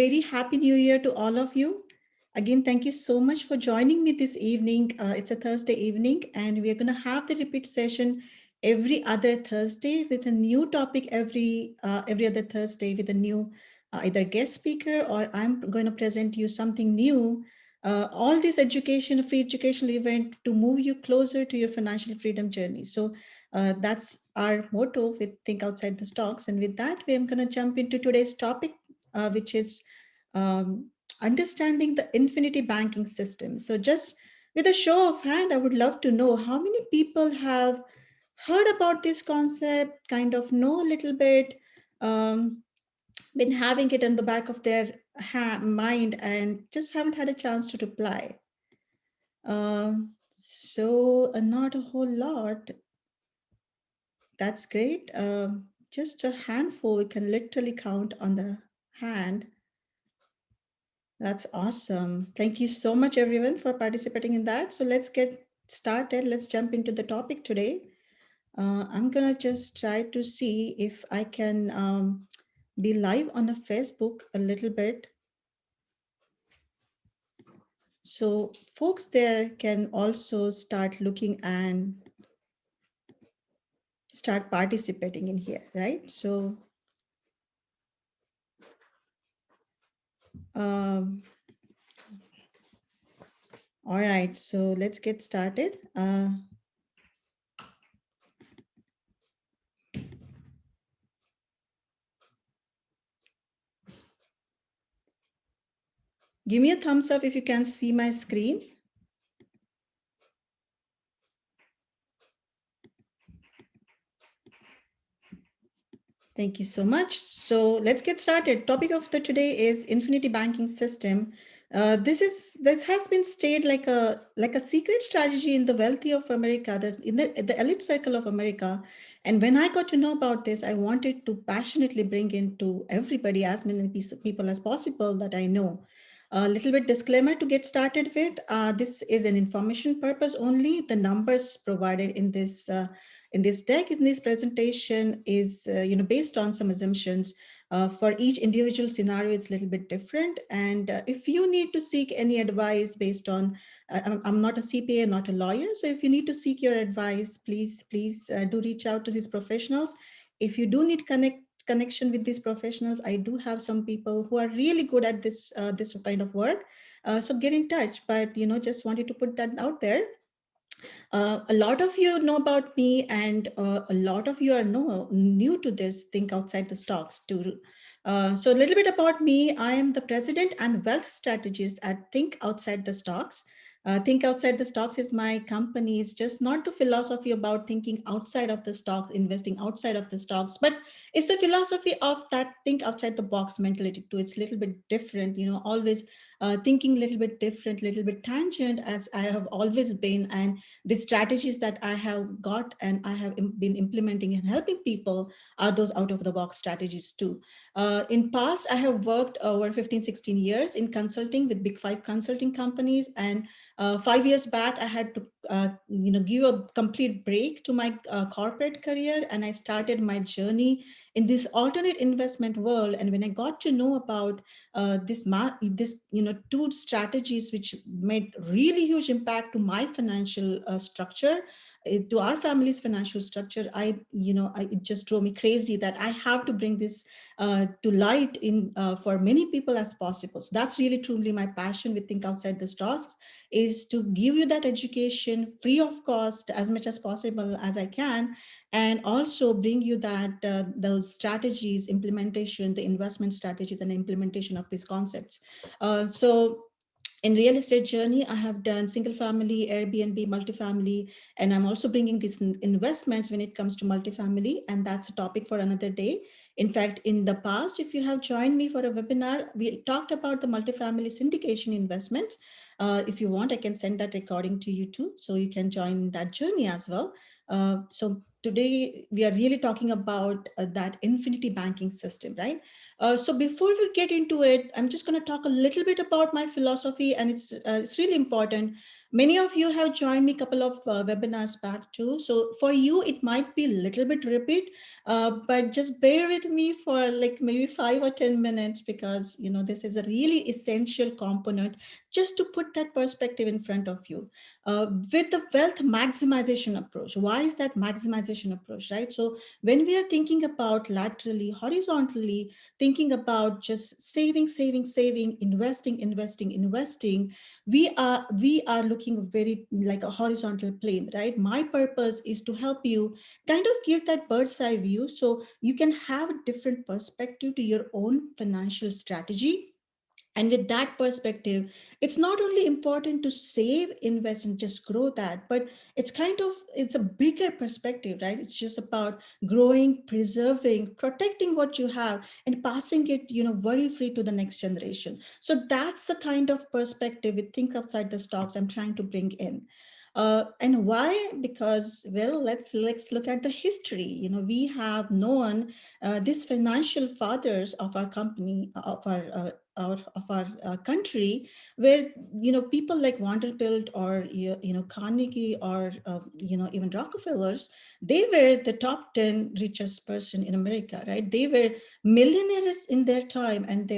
Very happy new year to all of you. Again, thank you so much for joining me this evening. It's a Thursday evening, and we're going to have the repeat session every other Thursday with a new topic every other Thursday with a new either guest speaker or I'm going to present you something new. All this education, free educational event to move you closer to your financial freedom journey. So that's our motto with Think Outside the Stocks. And with that, we are going to jump into today's topic, which is um, understanding the infinity banking system. So, just with a show of hand, I would love to know how many people have heard about this concept, kind of know a little bit, um, been having it in the back of their mind, and just haven't had a chance to reply. Not a whole lot. That's great. Just a handful. You can literally count on the hand. That's awesome. Thank you so much, everyone, for participating in that. So let's get started. Let's jump into the topic today. I'm going to just try to see if I can be live on a Facebook a little bit. So folks there can also start looking and start participating in here, right? So um, all right, so let's get started. Give me a thumbs up if you can see my screen. Thank you so much. So let's get started. Topic of the today is infinity banking system. This has been stayed like a secret strategy in the wealthy of America. There's in the elite circle of America. And when I got to know about this, I wanted to passionately bring into everybody, as many people as possible that I know. A little bit disclaimer to get started with. This is an information purpose only. The numbers provided in this deck, in this presentation, is based on some assumptions. For each individual scenario, it's a little bit different. And if you need to seek any advice based on, I'm not a CPA, not a lawyer. So if you need to seek your advice, please do reach out to these professionals. If you do need connection with these professionals, I do have some people who are really good at this kind of work. So get in touch. But just wanted to put that out there. A lot of you know about me, and a lot of you are new to this Think Outside the Stocks too. So a little bit about me. I am the president and wealth strategist at Think Outside the Stocks. Think Outside the Stocks is my company. It's just not the philosophy about thinking outside of the stocks, investing outside of the stocks, but it's the philosophy of that think outside the box mentality too. It's a little bit different, always thinking a little bit different, little bit tangent, as I have always been. And the strategies that I have got and I have been implementing and helping people are those out of the box strategies too. In past, I have worked over 15, 16 years in consulting with big five consulting companies. And 5 years back, I had to, give a complete break to my corporate career. And I started my journey in this alternate investment world. And when I got to know about two strategies which made really huge impact to my financial structure, to our family's financial structure, it just drove me crazy that I have to bring this to light in for many people as possible. So that's really truly my passion with Think Outside the Stocks, is to give you that education free of cost as much as possible as I can, and also bring you that those strategies, implementation, the investment strategies and implementation of these concepts. So in real estate journey, I have done single family, Airbnb, multifamily, and I'm also bringing these investments when it comes to multifamily, and that's a topic for another day. In fact, in the past, if you have joined me for a webinar, we talked about the multifamily syndication investments. If you want, I can send that recording to you too, so you can join that journey as well. So today we are really talking about that infinity banking system, right? So before we get into it, I'm just going to talk a little bit about my philosophy, and it's really important. Many of you have joined me a couple of webinars back too. So for you, it might be a little bit repeat, but just bear with me for like maybe 5 or 10 minutes, because this is a really essential component just to put that perspective in front of you. With the wealth maximization approach, why is that maximization approach, right? So when we are thinking about laterally, horizontally, thinking about just saving, saving, saving, investing, investing, investing, we are looking very like a horizontal plane, right? My purpose is to help you kind of give that bird's eye view so you can have a different perspective to your own financial strategy. And with that perspective, it's not only important to save, invest, and just grow that, but it's a bigger perspective, right? It's just about growing, preserving, protecting what you have, and passing it worry free to the next generation. So that's the kind of perspective we think outside the stocks I'm trying to bring in. And why? Because, well, let's look at the history. We have known these financial fathers of our company, of our country, where people like Vanderbilt, or Carnegie, or even Rockefellers, they were the top 10 richest person in America, right? They were millionaires in their time, and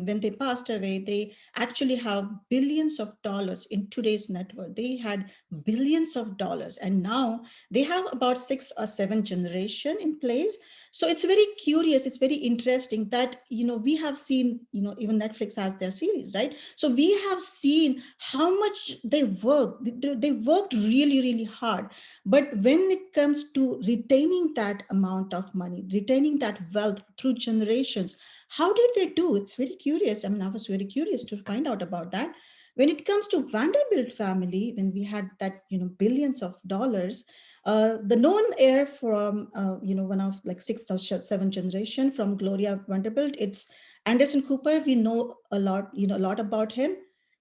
when they passed away, they actually have billions of dollars in today's net worth. They had billions of dollars, and now they have about six or seven generation in place. So it's very curious, it's very interesting that we have seen, even Netflix has their series, right? So we have seen how much they work. They worked really, really hard. But when it comes to retaining that amount of money, retaining that wealth through generations, how did they do? It's very curious. I mean, I was very curious to find out about that. When it comes to Vanderbilt family, when we had that billions of dollars, the known heir from one of like sixth or seventh generation from Gloria Vanderbilt, it's Anderson Cooper. We know a lot, a lot about him.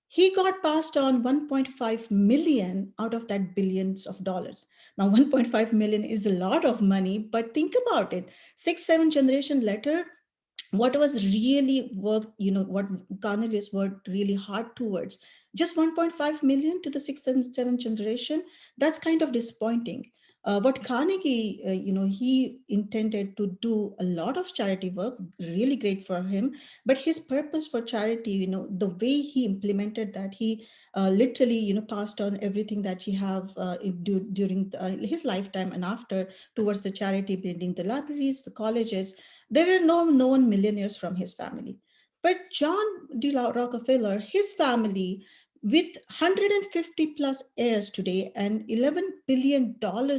He got passed on 1.5 million out of that billions of dollars. Now 1.5 million is a lot of money, but think about it. Six, seven generation later, what was really worked, what Cornelius worked really hard towards, just 1.5 million to the sixth and seventh generation. That's kind of disappointing. What Carnegie, he intended to do a lot of charity work, really great for him. But his purpose for charity, the way he implemented that, he literally, passed on everything that he have during his lifetime and after towards the charity, building the libraries, the colleges. There were no known millionaires from his family. But John D. Rockefeller, his family, with 150 plus heirs today and $11 billion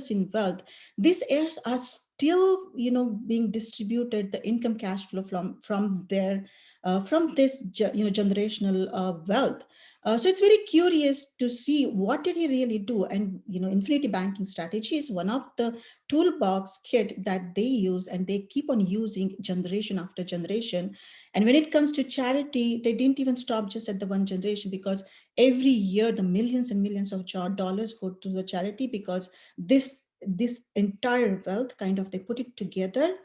in wealth, these heirs are still, being distributed the income cash flow from their from this generational wealth. So it's very curious to see what did he really do. And infinity banking strategy is one of the toolbox kit that they use, and they keep on using generation after generation. And when it comes to charity, they didn't even stop just at the one generation, because every year the millions and millions of dollars go to the charity, because this entire wealth, kind of, they put it together,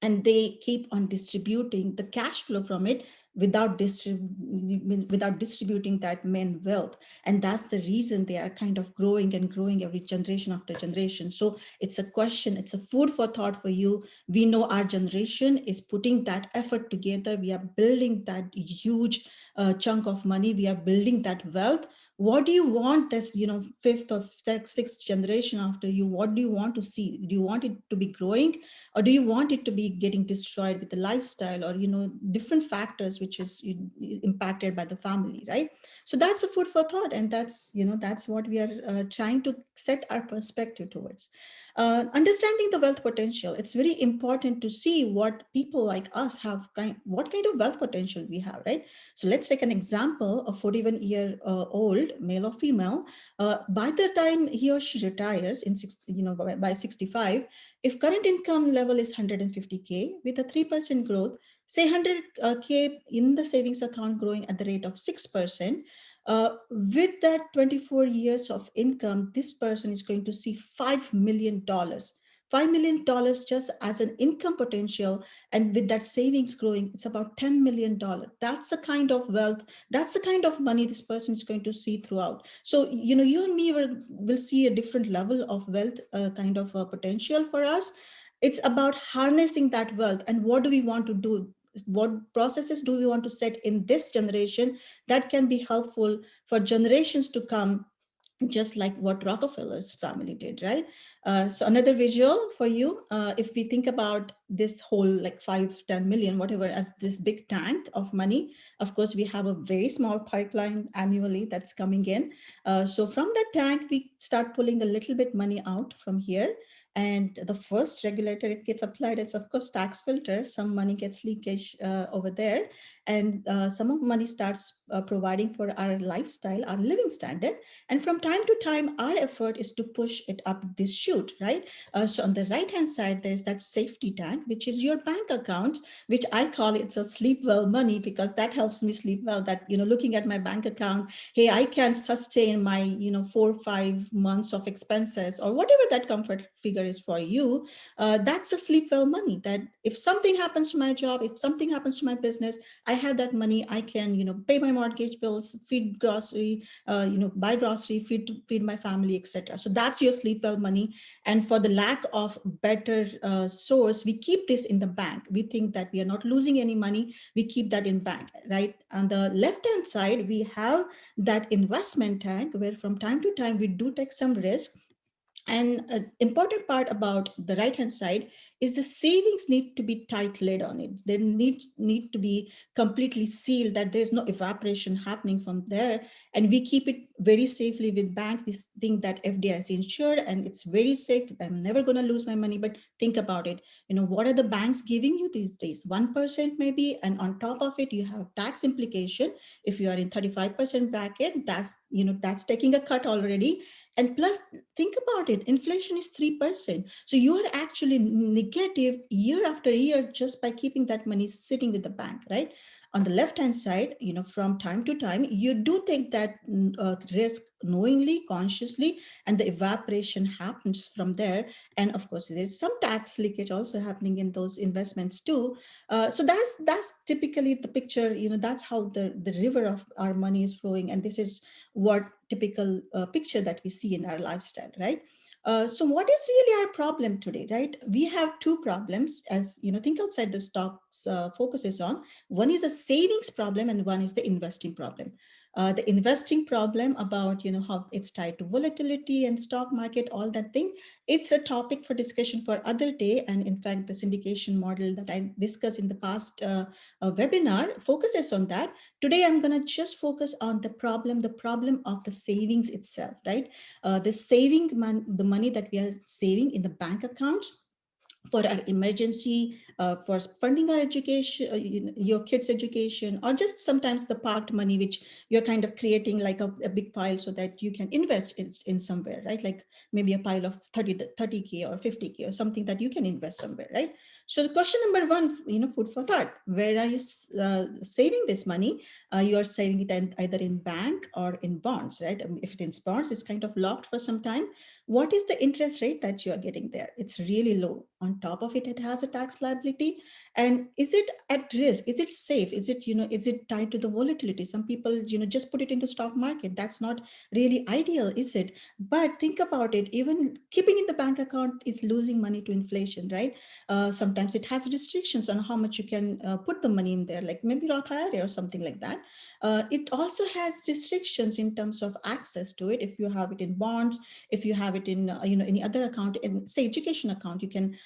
and they keep on distributing the cash flow from it without distributing that main wealth. And that's the reason they are kind of growing and growing every generation after generation. So it's a question, it's a food for thought for you. We know our generation is putting that effort together. We are building that huge chunk of money. We are building that wealth. What do you want this fifth or sixth generation after you? What do you want to see? Do you want it to be growing, or do you want it to be getting destroyed with the lifestyle, or different factors which is impacted by the family, right? So that's a food for thought, and that's what we are trying to set our perspective towards. Understanding the wealth potential, it's very important to see what people like us have, what kind of wealth potential we have, right? So let's take an example. A 41-year-old male or female, by the time he or she retires in by 65, if current income level is 150K with a 3% growth, say 100K in the savings account growing at the rate of 6%, with that 24 years of income, this person is going to see $5 million $5 million just as an income potential, and with that savings growing, it's about $10 million. That's the kind of wealth, that's the kind of money this person is going to see throughout. So you and me will see a different level of wealth, kind of potential for us. It's about harnessing that wealth, and what do we want to do, what processes do we want to set in this generation that can be helpful for generations to come, just like what Rockefeller's family did, right? So another visual for you, if we think about this whole like 5, 10 million, whatever, as this big tank of money, of course, we have a very small pipeline annually that's coming in. So from that tank, we start pulling a little bit money out from here. And the first regulator it gets applied, it's of course tax filter. Some money gets leakage over there, and some of money starts providing for our lifestyle, our living standard. And from time to time, our effort is to push it up this chute, right? So on the right hand side, there's that safety tank, which is your bank account, which I call it's a sleep well money, because that helps me sleep well. That, looking at my bank account, hey, I can sustain my, 4 or 5 months of expenses, or whatever that comfort figure is for you. That's a sleep well money, that if something happens to my job, if something happens to my business, I have that money. I can, pay my mortgage bills, feed grocery, buy grocery, feed my family, etc. So that's your sleep well money. And for the lack of better source, we keep this in the bank. We think that we are not losing any money. We keep that in bank, right? On the left hand side, we have that investment tank, where from time to time we do take some risk. And an important part about the right hand side is the savings need to be tight lid on it. They need to be completely sealed, that there's no evaporation happening from there. And we keep it very safely with bank. We think that FDIC insured and it's very safe. I'm never going to lose my money. But think about it. What are the banks giving you these days? 1% maybe. And on top of it, you have tax implication. If you are in 35% bracket, that's taking a cut already. And plus, think about it, inflation is 3%. So you are actually negative year after year just by keeping that money sitting with the bank, right? On the left hand side, from time to time, you do take that risk knowingly, consciously, and the evaporation happens from there. And of course, there's some tax leakage also happening in those investments too. So that's typically the picture. That's how the river of our money is flowing, and this is what typical picture that we see in our lifestyle, right? So what is really our problem today, right? We have two problems, as think outside the stocks focuses on. One is a savings problem, and one is the investing problem. The investing problem, about how it's tied to volatility and stock market, all that thing, it's a topic for discussion for other day. And in fact, the syndication model that I discussed in the past webinar focuses on that. Today, I'm going to just focus on the problem of the savings itself, right? The money that we are saving in the bank account for our emergency, for funding our education, your kids' education, or just sometimes the parked money, which you're kind of creating like a big pile so that you can invest in somewhere, right? Like maybe a pile of 30K or 50K or something that you can invest somewhere, right? So the question number one, food for thought, where are you saving this money? You are saving it either in bank or in bonds, right? If it is bonds, it's kind of locked for some time. What is the interest rate that you are getting there? It's really low. On top of it, it has a tax liability. And is it at risk? Is it safe? Is it tied to the volatility? Some people, just put it into stock market. That's not really ideal, is it? But think about it. Even keeping in the bank account is losing money to inflation, right? Sometimes it has restrictions on how much you can put the money in there, like maybe Roth IRA or something like that. It also has restrictions in terms of access to it. If you have it in bonds, if you have it in any other account, in say education account, you can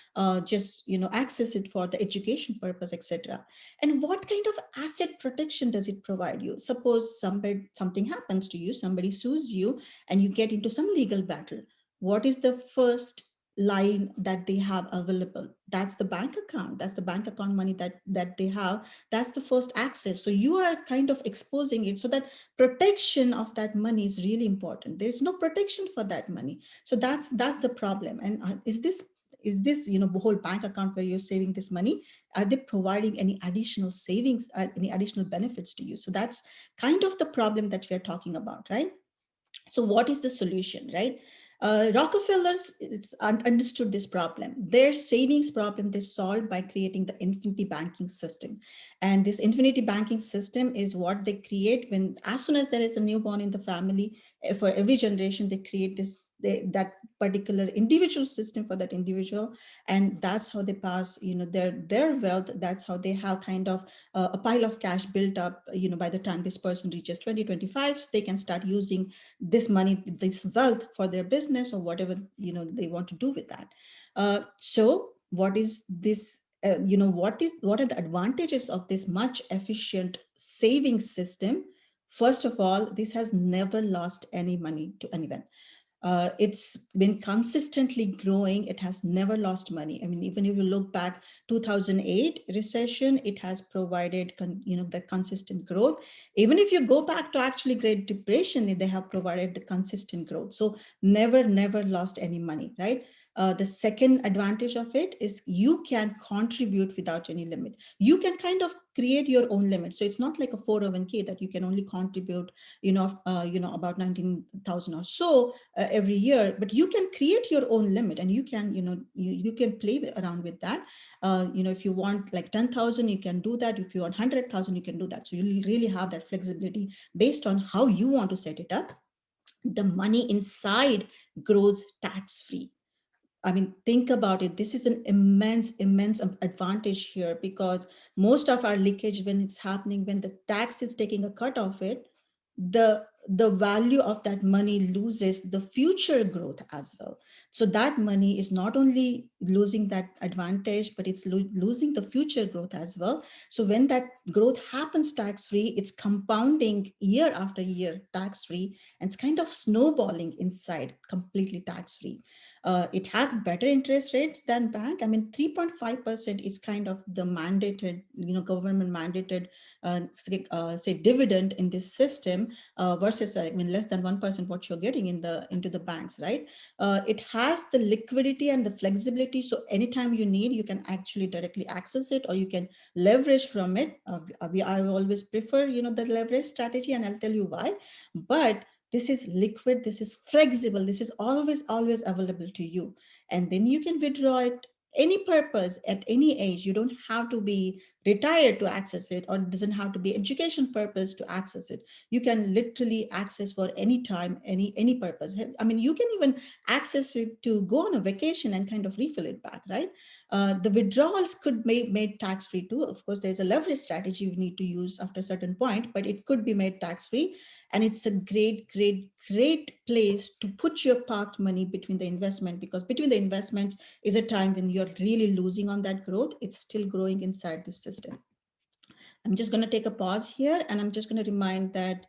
just access it for the education purpose, etc. And what kind of asset protection does it provide you? Suppose something happens to you, somebody sues you, and you get into some legal battle. What is the first line that they have available? That's the bank account. That's the bank account money that they have. That's the first access. So you are kind of exposing it, so that protection of that money is really important. There is no protection for that money. So that's the problem. And is this whole bank account where you're saving this money, are they providing any additional savings, any additional benefits to you? So that's kind of the problem that we're talking about, right? So what is the solution, right? Rockefellers understood this problem. Their savings problem they solved by creating the infinity banking system. And this infinity banking system is what they create when, as soon as there is a newborn in the family, for every generation, they create that particular individual system for that individual. And that's how they pass, their wealth. That's how they have kind of a pile of cash built up, by the time this person reaches 2025, so they can start using this money, this wealth for their business or whatever they want to do with that. So what is this? What are the advantages of this much efficient saving system? First of all, this has never lost any money to anyone. It's been consistently growing. It has never lost money. I mean, even if you look back 2008 recession, it has provided the consistent growth. Even if you go back to actually Great Depression, they have provided the consistent growth. So never lost any money, right? The second advantage of it is you can contribute without any limit. You can kind of create your own limit. So it's not like a 401k that you can only contribute, about 19,000 or so every year, but you can create your own limit, and you can, you can play around with that. If you want like 10,000, you can do that. If you want 100,000, you can do that. So you really have that flexibility based on how you want to set it up. The money inside grows tax free. I mean, think about it. This is an immense advantage here, because most of our leakage, when it's happening, when the tax is taking a cut of it, the value of that money loses the future growth as well. So that money is not only losing that advantage, but it's losing the future growth as well. So when that growth happens tax free, it's compounding year after year tax free, and it's kind of snowballing inside completely tax free. It has better interest rates than bank. I mean, 3.5% is kind of the mandated, government mandated, say dividend in this system, versus, I mean, less than 1% what you're getting into the banks, right? It has the liquidity and the flexibility. So anytime you need, you can actually directly access it, or you can leverage from it. I always prefer, the leverage strategy, and I'll tell you why. But this is liquid, this is flexible, this is always available to you. And then you can withdraw it any purpose at any age. You don't have to be retired to access it, or it doesn't have to be education purpose to access it. You can literally access for any time, any purpose. I mean, you can even access it to go on a vacation and kind of refill it back, right? The withdrawals could be made tax free too. Of course, there's a leverage strategy you need to use after a certain point, but it could be made tax free. And it's a great place to put your parked money between the investment, because between the investments is a time when you're really losing on that growth. It's still growing inside the system. I'm just going to take a pause here, and I'm just going to remind that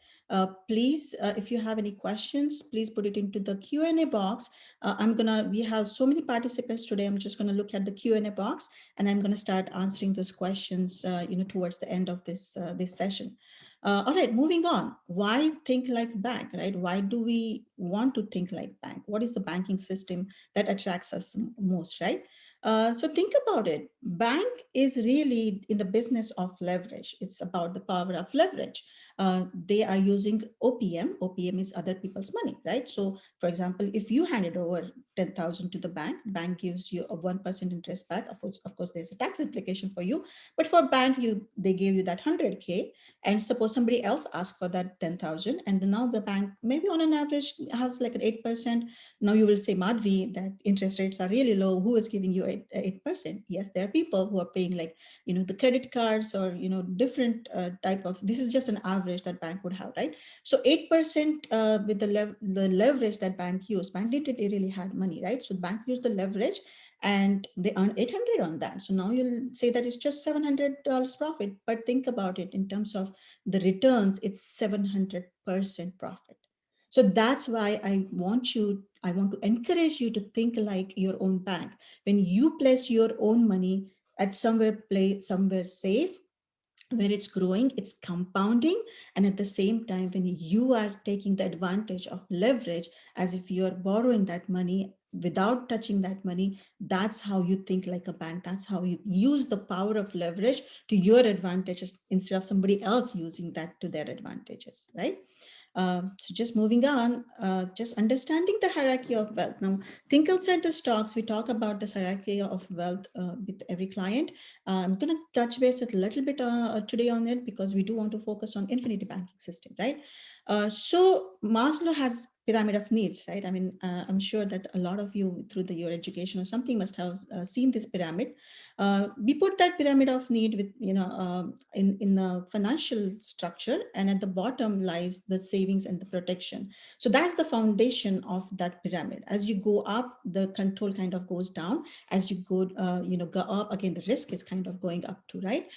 please, if you have any questions, please put it into the Q&A box. We have so many participants today. I'm just going to look at the Q&A box, and I'm going to start answering those questions, towards the end of this session. All right, moving on. Why think like bank, right? Why do we want to think like bank? What is the banking system that attracts us most, right? So think about it. Bank is really in the business of leverage. It's about the power of leverage. They are using OPM. OPM is other people's money, right? So, for example, if you handed over 10,000 to the bank gives you a 1% interest back. Of course, there's a tax implication for you, but for bank, they gave you that 100K, and suppose somebody else asked for that 10,000, and now the bank maybe on an average has like an 8%. Now you will say, Madhvi, that interest rates are really low. Who is giving you 8%? Yes, there are people who are paying like, the credit cards, or, different type of, this is just an average that bank would have, right? So 8% with the leverage that bank didn't really had money, right? So bank used the leverage, and they earn 800 on that. So now you'll say that it's just $700 profit, but think about it in terms of the returns, it's 700% profit. So that's why I want to encourage you to think like your own bank. When you place your own money at somewhere safe, where it's growing, it's compounding, and at the same time, when you are taking the advantage of leverage, as if you are borrowing that money without touching that money, that's how you think like a bank. That's how you use the power of leverage to your advantages instead of somebody else using that to their advantages, right? So just moving on, just understanding the hierarchy of wealth. Now, think outside the stocks. We talk about this hierarchy of wealth with every client. I'm going to touch base a little bit today on it because we do want to focus on infinity banking system, right? So Maslow has pyramid of needs, right? I mean, I'm sure that a lot of you through your education or something must have seen this pyramid. We put that pyramid of need with, in a financial structure, and at the bottom lies the savings and the protection. So that's the foundation of that pyramid. As you go up, the control kind of goes down. As you go, go up again, the risk is kind of going up too, right?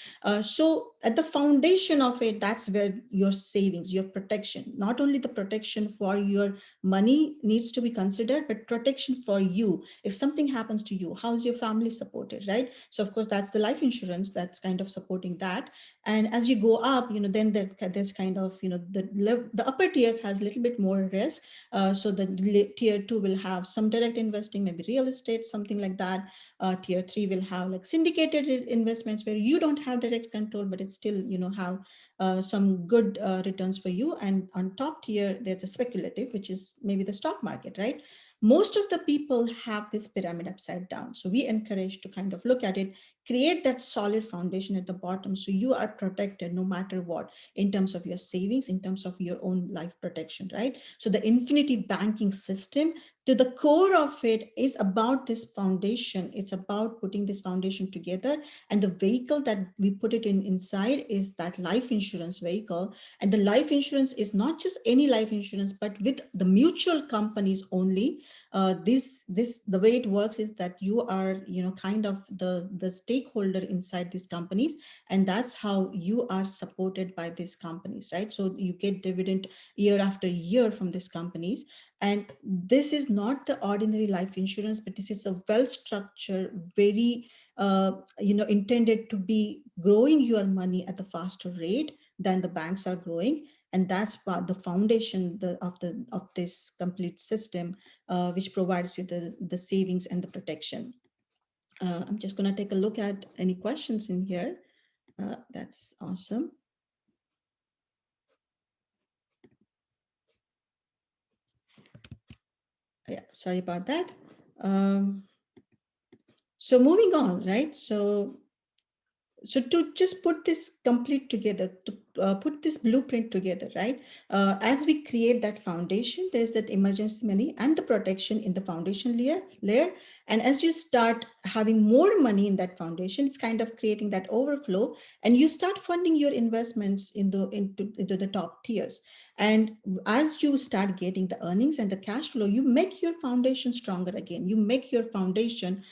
So at the foundation of it, that's where your savings, your protection, not only the protection for your money needs to be considered, but protection for you. If something happens to you, how's your family supported, right? So of course, that's the life insurance that's kind of supporting that. And as you go up, then there's kind of, the upper tiers has a little bit more risk. So the tier 2 will have some direct investing, maybe real estate, something like that. Tier 3 will have like syndicated investments where you don't have direct control, but it's still, have some good returns for you. And on top tier, there's a speculative, which is maybe the stock market, right? Most of the people have this pyramid upside down. So we encourage to kind of look at it, create that solid foundation at the bottom. So you are protected no matter what, in terms of your savings, in terms of your own life protection, right? So the infinity banking system, to the core of it, is about this foundation. It's about putting this foundation together. And the vehicle that we put it in inside is that life insurance vehicle. And the life insurance is not just any life insurance, but with the mutual companies only. This the way it works is that you are, kind of the stakeholder inside these companies, and that's how you are supported by these companies, right? So you get dividend year after year from these companies. And this is not the ordinary life insurance, but this is a well structured, very intended to be growing your money at a faster rate than the banks are growing. And that's what the foundation of this complete system, which provides you the savings and the protection. I'm just going to take a look at any questions in here. That's awesome. Yeah, sorry about that. Um, so moving on, right? So to just put this complete together, to put this blueprint together, right? As we create that foundation, there's that emergency money and the protection in the foundation layer. And as you start having more money in that foundation, it's kind of creating that overflow, and you start funding your investments into the top tiers. And as you start getting the earnings and the cash flow, you make your foundation stronger again. You make your foundation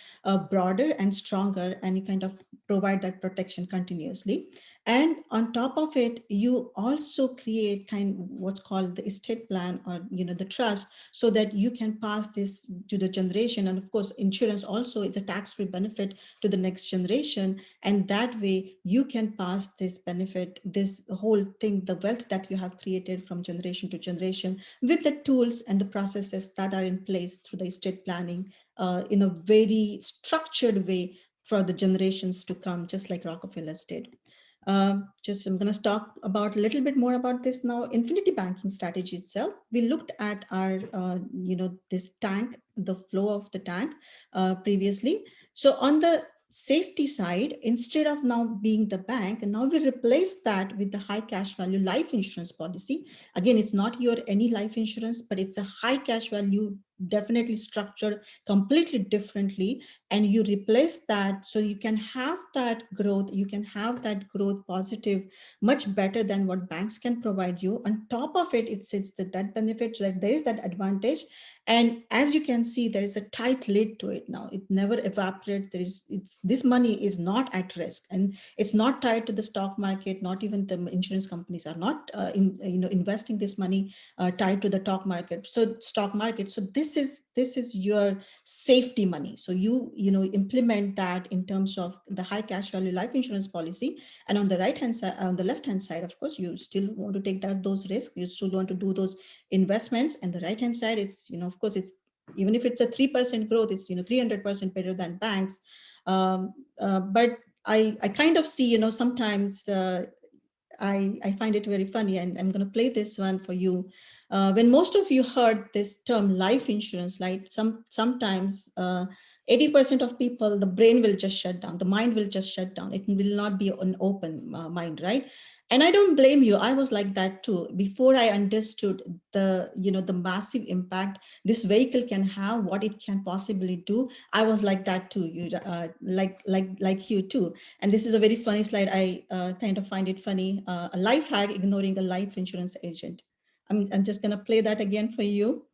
broader and stronger, and you kind of provide that protection continuously. And on top of it, you also create kind of what's called the estate plan, or the trust, so that you can pass this to the generation. And of course, insurance also is a tax-free benefit to the next generation. And that way you can pass this benefit, this whole thing, the wealth that you have created from generation to generation, with the tools and the processes that are in place through the estate planning, in a very structured way for the generations to come, just like Rockefellers did. Just I'm going to talk about a little bit more about this now. Infinity banking strategy itself. We looked at our, this tank, the flow of the tank previously. So on the safety side, instead of now being the bank, and now we replace that with the high cash value life insurance policy. Again, it's not your any life insurance, but it's a high cash value, definitely structured completely differently. And you replace that, so you can have that growth, positive, much better than what banks can provide you. On top of it, it sits that benefit, so that there is that advantage. And as you can see, there is a tight lid to it now. It never evaporates. This money is not at risk, and it's not tied to the stock market. Not even the insurance companies are not investing this money tied to the stock market. So this is your safety money. So you implement that in terms of the high cash value life insurance policy. And on the right hand side, on the left hand side, of course, you still want to take those risks. You still want to do those investments. And the right hand side, it's of course, it's even if it's a 3% growth, it's 300% better than banks. But I kind of see sometimes I find it very funny, and I'm going to play this one for you. When most of you heard this term life insurance, like sometimes 80% of people, the brain will just shut down, the mind will just shut down. It will not be an open mind, right? And I don't blame you. I was like that too. Before I understood the massive impact this vehicle can have, what it can possibly do, I was like that too. Like you too. And this is a very funny slide. I kind of find it funny. A life hack ignoring a life insurance agent. I'm just going to play that again for you.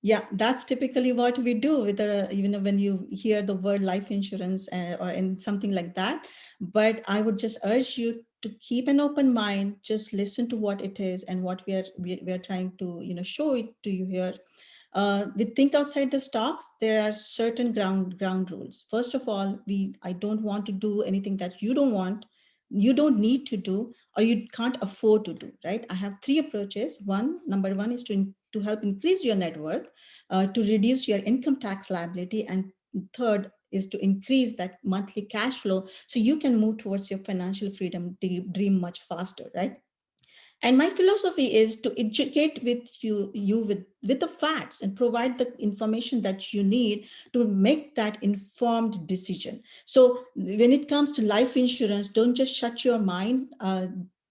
Yeah, that's typically what we do with when you hear the word life insurance or in something like that. But I would just urge you to keep an open mind, just listen to what it is and what we are trying to show it to you here. We think outside the stocks. There are certain ground rules. First of all, I don't want to do anything that you don't want, you don't need to do, or you can't afford to do. Right? I have three approaches. Number one is to help increase your net worth, to reduce your income tax liability, and third is to increase that monthly cash flow so you can move towards your financial freedom dream much faster. Right? And my philosophy is to educate you with the facts and provide the information that you need to make that informed decision. So when it comes to life insurance, don't just shut your mind.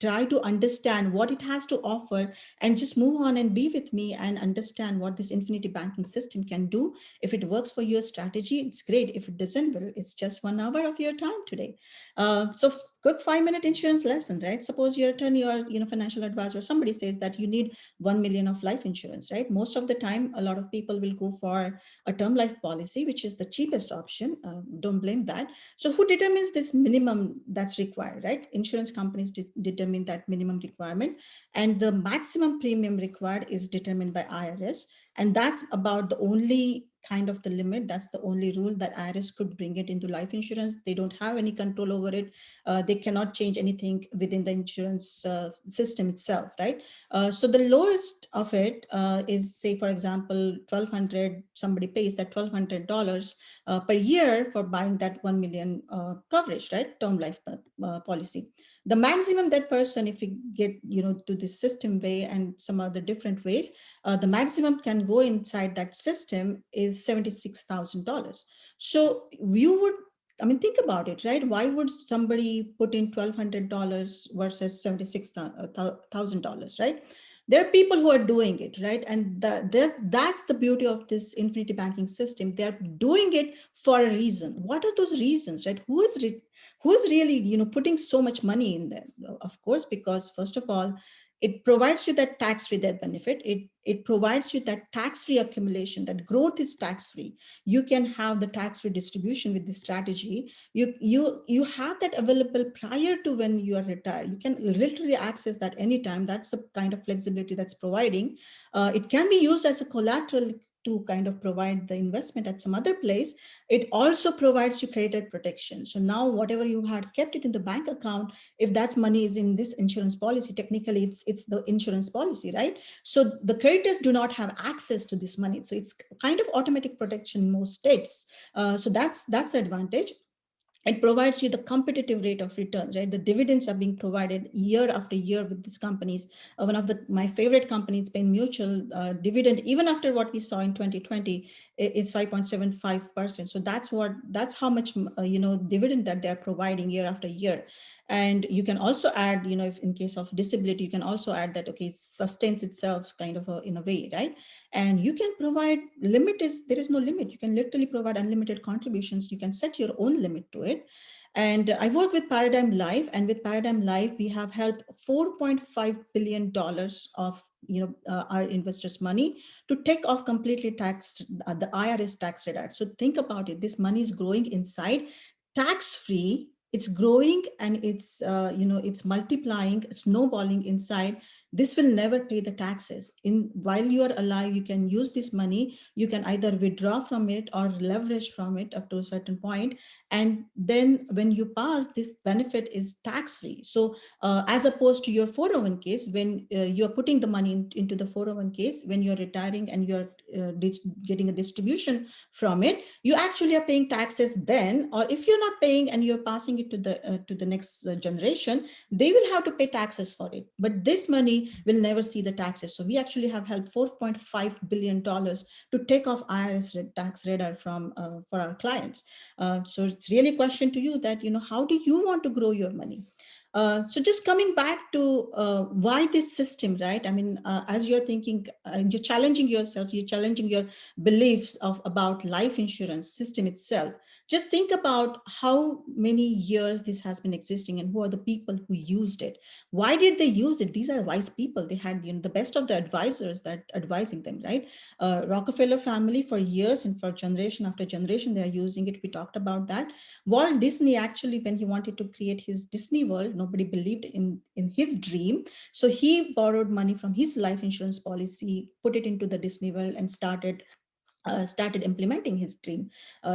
Try to understand what it has to offer and just move on and be with me and understand what this infinity banking system can do. If it works for your strategy, it's great. If it doesn't, well, it's just 1 hour of your time today. So quick 5-minute insurance lesson, right? Suppose your attorney or financial advisor, somebody says that you need 1 million of life insurance, right? Most of the time, a lot of people will go for a term life policy, which is the cheapest option. Don't blame that. So who determines this minimum that's required, right? Insurance companies determine that minimum requirement, and the maximum premium required is determined by IRS. And that's about the only kind of the limit. That's the only rule that IRS could bring it into life insurance. They don't have any control over it. They cannot change anything within the insurance system itself, right? So the lowest of it is, say, for example, 1,200. Somebody pays that $1,200 per year for buying that 1 million coverage, right? Term life policy. The maximum that person, if we get to this system way and some other different ways, the maximum can go inside that system is $76,000. So you would, I mean, think about it, right? Why would somebody put in $1,200 versus $76,000, right? There are people who are doing it, right? And that's the beauty of this infinity banking system. They're doing it for a reason. What are those reasons, right? Who is really, putting so much money in there? Of course, because first of all, it provides you that tax-free debt benefit. It provides you that tax-free accumulation, that growth is tax-free. You can have the tax-free distribution with this strategy. You have that available prior to when you are retired. You can literally access that anytime. That's the kind of flexibility that's providing. It can be used as a collateral to kind of provide the investment at some other place. It also provides you credit protection. So now whatever you had kept it in the bank account, if that money is in this insurance policy, technically it's the insurance policy, right? So the creditors do not have access to this money. So it's kind of automatic protection in most states. So that's the advantage. It provides you the competitive rate of return, right? The dividends are being provided year after year with these companies. One of my favorite companies, Spain Mutual, dividend, even after what we saw in 2020, is 5.75%. So that's how much dividend that they're providing year after year. And you can also add, if in case of disability, you can also add that, okay, it sustains itself kind of in a way, right? And you can provide there is no limit. You can literally provide unlimited contributions. You can set your own limit to it. And I work with Paradigm Life, and with Paradigm Life, we have helped $4.5 billion of our investors' money to take off completely tax the IRS tax rate. So think about it. This money is growing inside, tax free. It's growing and it's it's multiplying, snowballing inside this will never pay the taxes. In while you are alive, you can use this money, you can either withdraw from it or leverage from it up to a certain point, and then when you pass, this benefit is tax free. So as opposed to your 401ks, when you're putting the money into the 401ks, when you're retiring and you're getting a distribution from it, you actually are paying taxes then. Or if you're not paying and you're passing it to the next generation, they will have to pay taxes for it, but this money will never see the taxes. So we actually have helped $4.5 billion to take off IRS tax radar from for our clients. So it's really a question to you that, how do you want to grow your money? So just coming back to why this system, right? I mean, as you're thinking, you're challenging yourself, you're challenging your beliefs of about life insurance system itself. Just think about how many years this has been existing and who are the people who used it. Why did they use it? These are wise people. They had, the best of the advisors that advising them, right? Rockefeller family for years and for generation after generation, they are using it. We talked about that. Walt Disney, actually, when he wanted to create his Disney World, nobody believed in his dream. So he borrowed money from his life insurance policy, put it into the Disney World, and started implementing his dream.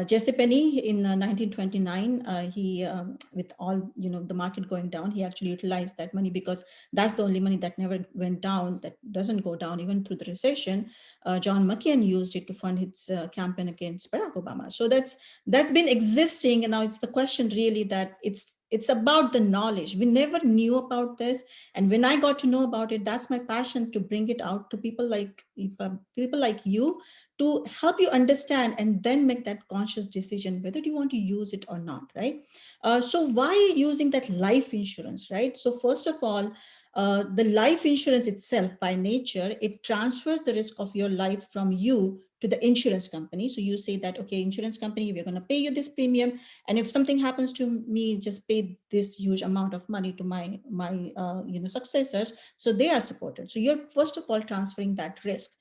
Jesse Penny in 1929, he with all the market going down, he actually utilized that money because that's the only money that never went down, that doesn't go down even through the recession. John McCain used it to fund his campaign against Barack Obama. So that's been existing, and now it's the question really that it's about the knowledge. We never knew about this, and when I got to know about it, that's my passion, to bring it out to people like you, to help you understand and then make that conscious decision whether you want to use it or not, right? So why using that life insurance, right? So first of all, the life insurance itself, by nature, it transfers the risk of your life from you to the insurance company. So you say that, okay, insurance company, we're going to pay you this premium, and if something happens to me, just pay this huge amount of money to my successors, so they are supported. So you're first of all transferring that risk.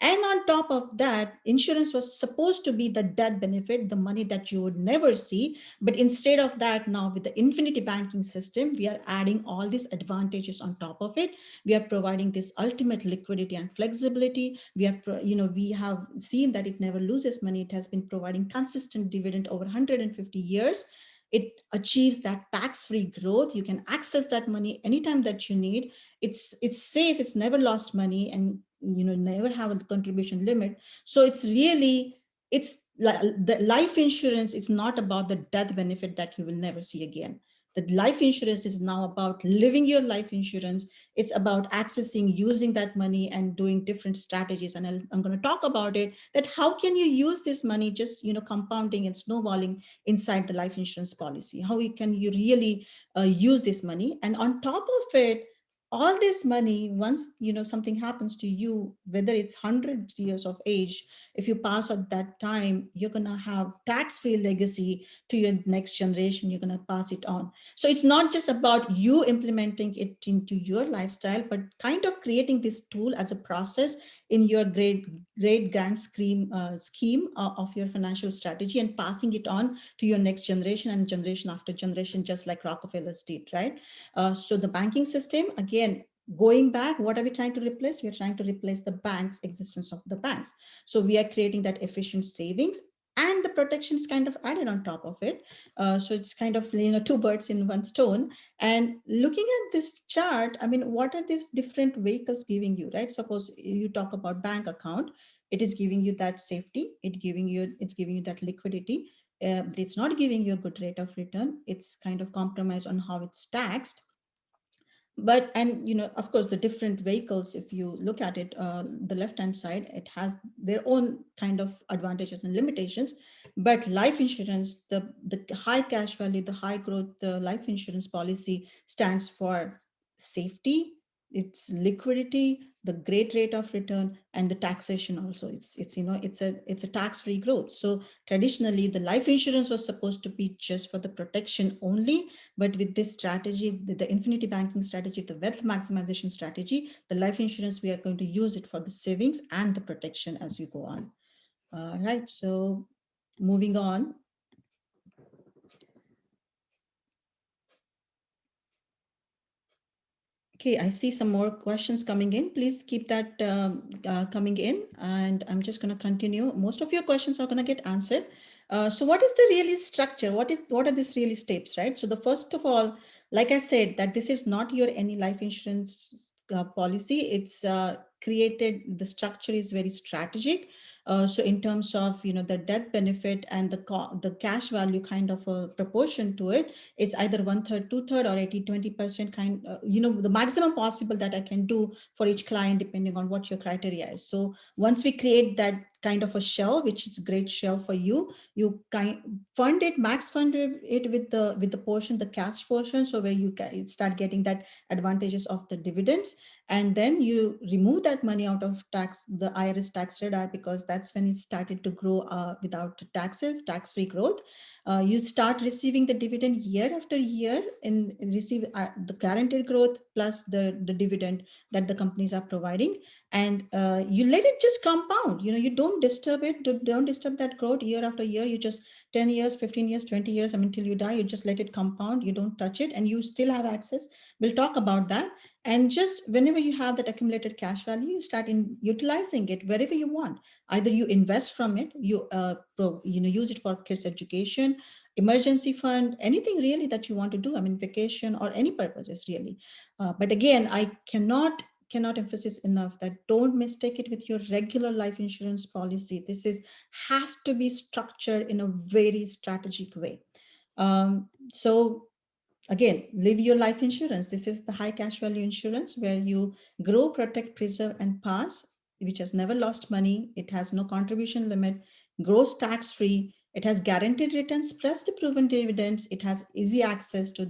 And on top of that, insurance was supposed to be the death benefit, the money that you would never see. But instead of that, now with the infinity banking system, we are adding all these advantages on top of it. We are providing this ultimate liquidity and flexibility. We have seen that it never loses money. It has been providing consistent dividend over 150 years. It achieves that tax-free growth. You can access that money anytime that you need. It's safe. It's never lost money, and never have a contribution limit. So it's like the life insurance. It's not about the death benefit that you will never see again. The life insurance is now about living your life insurance. It's about accessing, using that money and doing different strategies, and I'm going to talk about it, that how can you use this money, just compounding and snowballing inside the life insurance policy. Can you really use this money? And on top of it, all this money, once something happens to you, whether it's hundreds years of age, if you pass at that time, you're going to have tax-free legacy to your next generation. You're going to pass it on. So it's not just about you implementing it into your lifestyle, but kind of creating this tool as a process in your great grand scheme of your financial strategy, and passing it on to your next generation and generation after generation, just like Rockefeller's did, right? So the banking system, again, going back, what are we trying to replace? We're trying to replace the bank's existence of the banks. So we are creating that efficient savings, and the protection is kind of added on top of it. So it's kind of two birds in one stone. And looking at this chart, I mean, what are these different vehicles giving you, right? Suppose you talk about bank account, it is giving you that safety, it's giving you that liquidity, but it's not giving you a good rate of return. It's kind of compromised on how it's taxed. But, and of course, the different vehicles, if you look at it, the left hand side, it has their own kind of advantages and limitations. But life insurance, the high cash value, the high growth, the life insurance policy stands for safety, it's liquidity, the great rate of return, and the taxation also. It's a tax free growth. So traditionally, the life insurance was supposed to be just for the protection only, but with this strategy, the infinity banking strategy, the wealth maximization strategy, the life insurance, we are going to use it for the savings and the protection as we go on. Right. So moving on. Okay, I see some more questions coming in. Please keep that coming in, and I'm just going to continue. Most of your questions are going to get answered. So, what is the really structure? What are these really steps, right? So, the first of all, like I said, that this is not your any life insurance policy. It's created. The structure is very strategic. So, in terms of the death benefit and the cash value kind of a proportion to it, it's either one third, two third, or 80-20% kind, the maximum possible that I can do for each client, depending on what your criteria is. So once we create that kind of a shell, which is a great shell for you, you fund it, max fund it with the portion, the cash portion. So where you can start getting that advantages of the dividends, and then you remove that money out of the IRS tax radar, because that's when it started to grow without taxes, tax-free growth. You start receiving the dividend year after year, and receive the guaranteed growth plus the dividend that the companies are providing. And you let it just compound. You don't disturb it. Don't disturb that growth year after year. You just 10 years, 15 years, 20 years, I mean, till you die, you just let it compound. You don't touch it, and you still have access. We'll talk about that. And just whenever you have that accumulated cash value, you start in utilizing it wherever you want. Either you invest from it, use it for kids education, emergency fund, anything really that you want to do. I mean, vacation or any purposes really. But again, I cannot emphasize enough that don't mistake it with your regular life insurance policy. This is has to be structured in a very strategic way. So again, live your life insurance. This is the high cash value insurance where you grow, protect, preserve, and pass, which has never lost money. It has no contribution limit, grows tax free. It has guaranteed returns plus the proven dividends. It has easy access to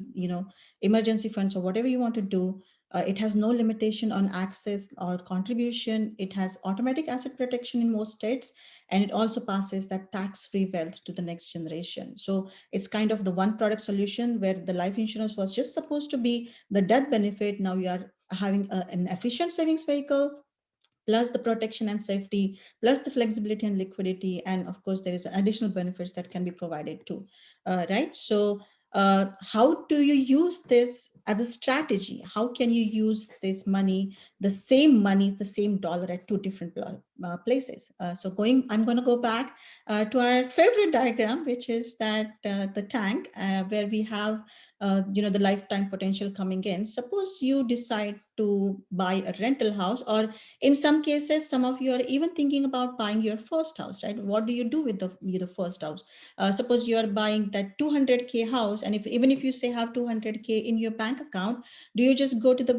emergency funds or whatever you want to do. It has no limitation on access or contribution. It has automatic asset protection in most states, and it also passes that tax-free wealth to the next generation. So it's kind of the one product solution where the life insurance was just supposed to be the death benefit. Now you are having an efficient savings vehicle, plus the protection and safety, plus the flexibility and liquidity. And of course, there is additional benefits that can be provided too, right? So how do you use this as a strategy? How can you use this money, the same dollar at two different places? I'm going to go back to our favorite diagram, which is that the tank where we have the lifetime potential coming in. Suppose you decide to buy a rental house, or in some cases, some of you are even thinking about buying your first house, right? What do you do with the first house? Suppose you are buying that 200K house, and even if you say have 200K in your bank account, do you just go to the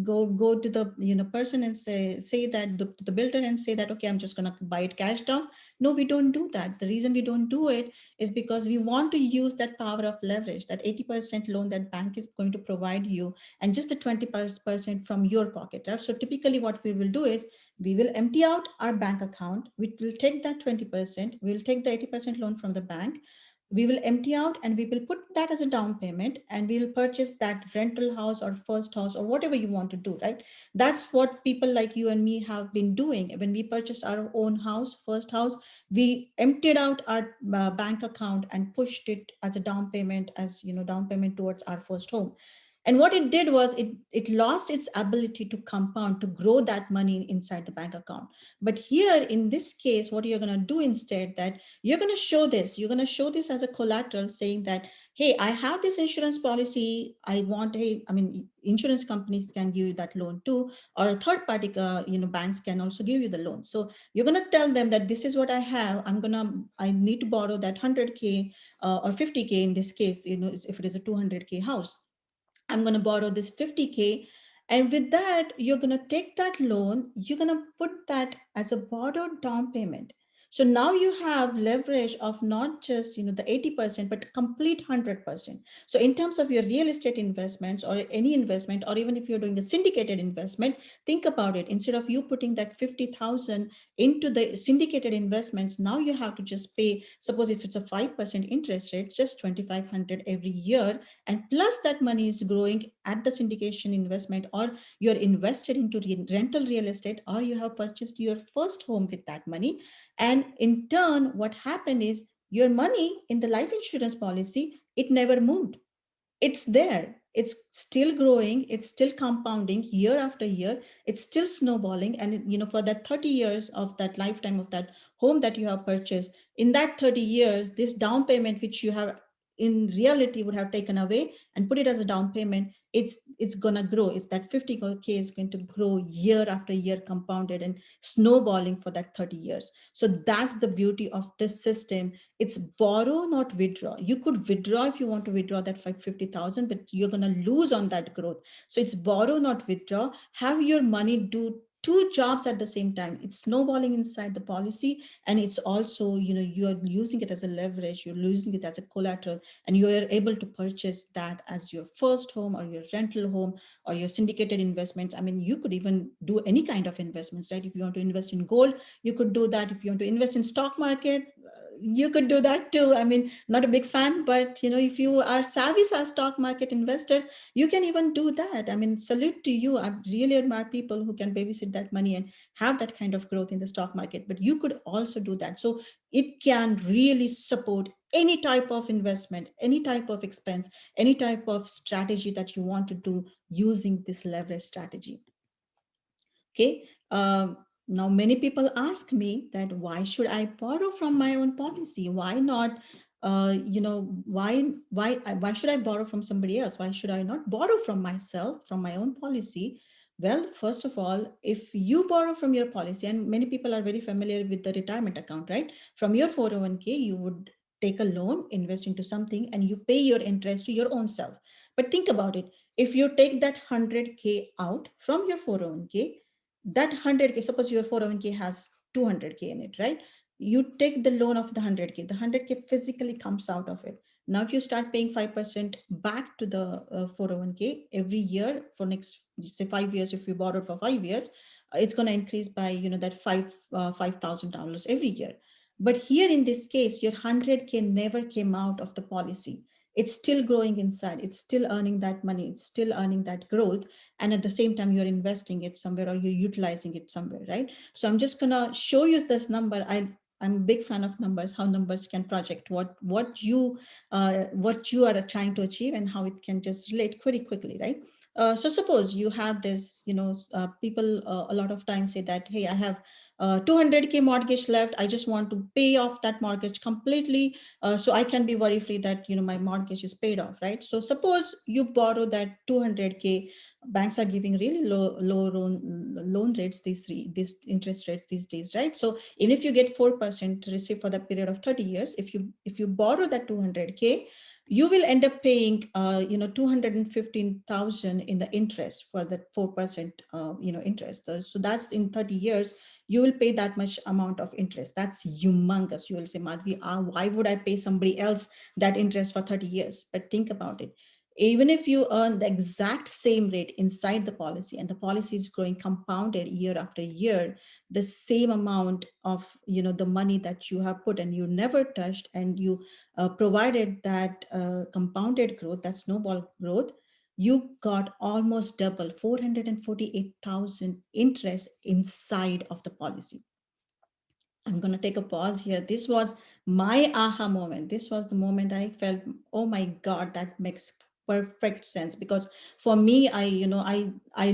go to the person and say that to the builder and say that, okay, I'm just going to buy it cash down? No, we don't do that. The reason we don't do it is because we want to use that power of leverage, that 80% loan that bank is going to provide you, and just the 20% from your pocket, right? So typically what we will do is we will empty out our bank account. We will take that 20%, we will take the 80% loan from the bank, we will empty out, and we will put that as a down payment, and we will purchase that rental house or first house or whatever you want to do, right? That's what people like you and me have been doing. When we purchased our own house, first house, we emptied out our bank account and pushed it as a down payment, as down payment towards our first home. And what it did was it lost its ability to compound, to grow that money inside the bank account. But here in this case, what you're going to do instead, that you're going to show this, as a collateral, saying that, hey, I have this insurance policy. I mean, insurance companies can give you that loan too, or a third party, banks can also give you the loan. So you're going to tell them that this is what I have. I need to borrow that 100K or 50K in this case, if it is a 200K house. I'm going to borrow this 50K. And with that, you're going to take that loan, you're going to put that as a borrowed down payment. So now you have leverage of not just the 80%, but complete 100%. So in terms of your real estate investments or any investment, or even if you're doing a syndicated investment, think about it. Instead of you putting that 50,000 into the syndicated investments, now you have to just pay, suppose if it's a 5% interest rate, just 2,500 every year. And plus that money is growing at the syndication investment, or you're invested into rental real estate, or you have purchased your first home with that money. And in turn, what happened is your money in the life insurance policy, it never moved. It's there. it's still growing, it's still compounding year after year, it's still snowballing. And for that 30 years of that lifetime of that home that you have purchased, in that 30 years, this down payment which you have in reality would have taken away and put it as a down payment, it's gonna grow. It's that 50K is going to grow year after year, compounded and snowballing for that 30 years. So that's the beauty of this system. It's borrow, not withdraw. You could withdraw if you want to withdraw that 50,000, but you're gonna lose on that growth. So it's borrow, not withdraw. Have your money do two jobs at the same time. It's snowballing inside the policy, and it's also, you're using it as a leverage, you're using it as a collateral, and you are able to purchase that as your first home or your rental home or your syndicated investments. I mean, you could even do any kind of investments, right? If you want to invest in gold, you could do that. If you want to invest in stock market, you could do that too. I mean, not a big fan, but if you are savvy as stock market investor, you can even do that. I mean, salute to you. I really admire people who can babysit that money and have that kind of growth in the stock market, but you could also do that. So it can really support any type of investment, any type of expense, any type of strategy that you want to do using this leverage strategy. Okay. Now many people ask me that why should I borrow from my own policy? Why not? Why should I borrow from somebody else? Why should I not borrow from myself, from my own policy? Well, first of all, if you borrow from your policy, and many people are very familiar with the retirement account, right? From your 401k, you would take a loan, invest into something, and you pay your interest to your own self. But think about it. If you take that 100k out from your 401k, that 100k, suppose your 401k has 200k in it, right? You take the loan of the 100k, the 100k physically comes out of it. Now if you start paying 5% back to the 401k every year for next, say, 5 years, if you borrowed for 5 years, it's going to increase by that $5,000 every year. But here in this case, your 100k never came out of the policy. It's still growing inside, it's still earning that money, it's still earning that growth, and at the same time you're investing it somewhere or you're utilizing it somewhere, right? So I'm just gonna show you this number. I'm a big fan of numbers, how numbers can project what you are trying to achieve and how it can just relate pretty quickly, right? So suppose you have this, people a lot of times say that, hey, I have 200k mortgage left. I just want to pay off that mortgage completely, so I can be worry free that my mortgage is paid off, right? So suppose you borrow that 200k. Banks are giving really low loan rates, these interest rates these days, right? So even if you get 4% to receive for the period of 30 years, if you borrow that 200k, you will end up paying 215,000 in the interest for that 4% interest. So that's in 30 years you will pay that much amount of interest. That's humongous. You will say, Madhavi, why would I pay somebody else that interest for 30 years? But think about it. Even if you earn the exact same rate inside the policy and the policy is growing compounded year after year, the same amount of the money that you have put and you never touched, and you provided that compounded growth, that snowball growth, you got almost double, 448,000 interest inside of the policy. I'm going to take a pause here. This was my aha moment. This was the moment I felt, oh my God, that makes perfect sense. Because for me, I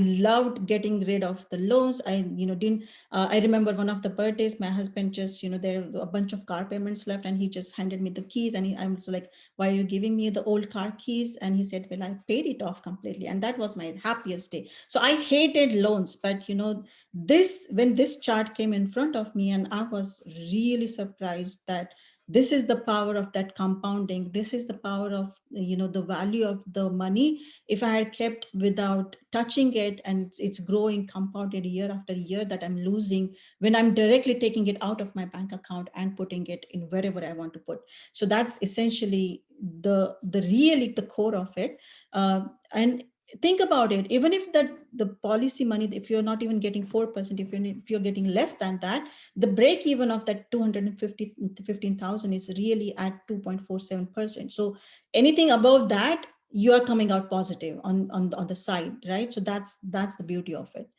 loved getting rid of the loans. Didn't I remember one of the birthdays, my husband just, there were a bunch of car payments left, and he just handed me the keys, and I was like, why are you giving me the old car keys? And he said, well, I paid it off completely, and that was my happiest day. So I hated loans, but when this chart came in front of me, and I was really surprised that this is the power of that compounding. This is the power of the value of the money. If I had kept without touching it, and it's growing compounded year after year, that I'm losing when I'm directly taking it out of my bank account and putting it in wherever I want to put. So that's essentially the really the core of it. And think about it. Even if the policy money, if you're not even getting 4%, if you're getting less than that, the break even of that 215,000 is really at 2.47%. So anything above that, you are coming out positive on the side, right? So that's the beauty of it.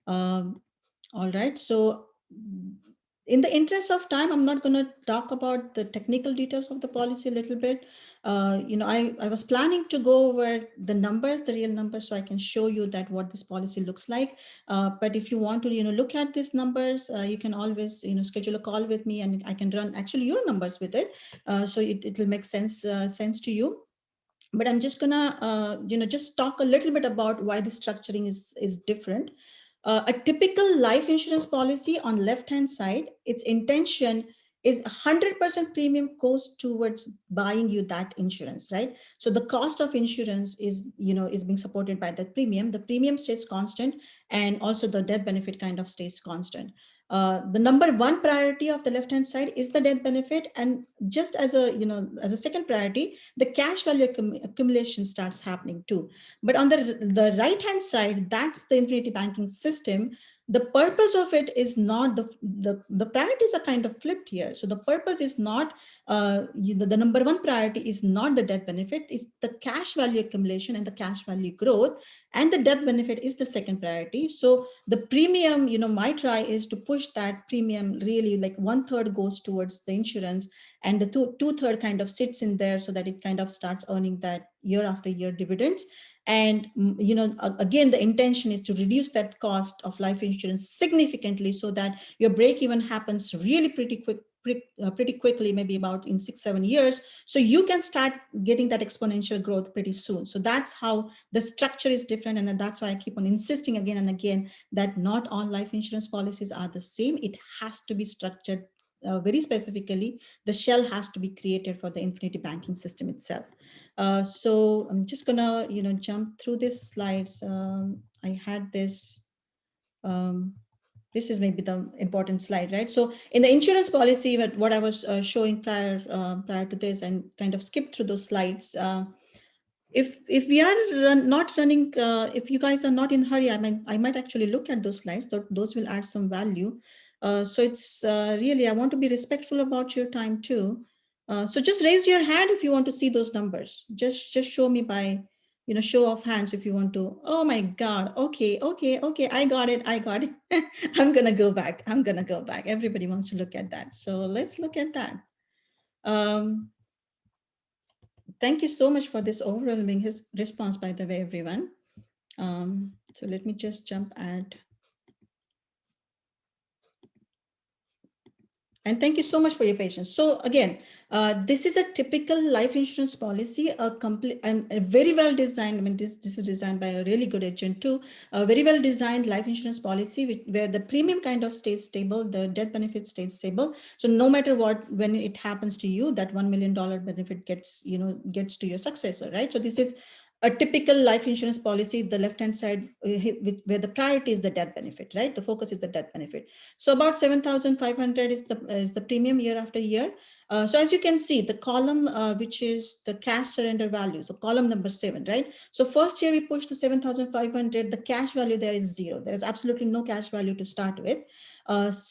All right. So in the interest of time, I'm not going to talk about the technical details of the policy a little bit. I was planning to go over the numbers, the real numbers, so I can show you that what this policy looks like. But if you want to, look at these numbers, you can always, schedule a call with me, and I can run actually your numbers with it. So it will make sense to you. But I'm just gonna just talk a little bit about why the structuring is different. A typical life insurance policy on left hand side, its intention is 100% premium goes towards buying you that insurance, right? So the cost of insurance is being supported by that premium. The premium stays constant, and also the death benefit kind of stays constant. The number one priority of the left hand side is the death benefit, and just as a second priority, the cash value accumulation starts happening too. But on the right hand side, that's the infinity banking system. The purpose of it is not the priorities are kind of flipped here. So the purpose is not the number one priority is not the death benefit, is the cash value accumulation and the cash value growth, and the death benefit is the second priority. So the premium, my try is to push that premium really, like one third goes towards the insurance, and the two-third kind of sits in there so that it kind of starts earning that year after year dividends. And again, the intention is to reduce that cost of life insurance significantly, so that your break even happens really pretty quickly, maybe about in 6-7 years, so you can start getting that exponential growth pretty soon. So that's how the structure is different, and that's why I keep on insisting again and again that not all life insurance policies are the same. It has to be structured very specifically. The shell has to be created for the infinity banking system itself. So I'm just gonna jump through these slides. I had this. Um, this is maybe the important slide, right? So in the insurance policy, what I was showing prior to this, and kind of skip through those slides. If we are not running, if you guys are not in hurry, I might actually look at those slides. Those will add some value. So it's really, I want to be respectful about your time too. So just raise your hand if you want to see those numbers. Just show me by show of hands if you want to. Oh my God. Okay. I got it. I'm gonna go back. Everybody wants to look at that. So let's look at that. Um, Thank you so much for this overwhelming response, by the way, everyone. So let me just jump at. And thank you so much for your patience. So again, this is a typical life insurance policy, a complete and a very well designed. I mean, this is designed by a really good agent too. A very well designed life insurance policy where the premium kind of stays stable, the death benefit stays stable. So no matter what, when it happens to you, that $1 million benefit gets to your successor, right? So this is a typical life insurance policy. The left hand side, where the priority is the death benefit, right? The focus is the death benefit. So about 7,500 is the premium year after year. So as you can see, the column which is the cash surrender value, so column number 7, right? So first year we push the 7,500. The cash value there is 0. There is absolutely no cash value to start with.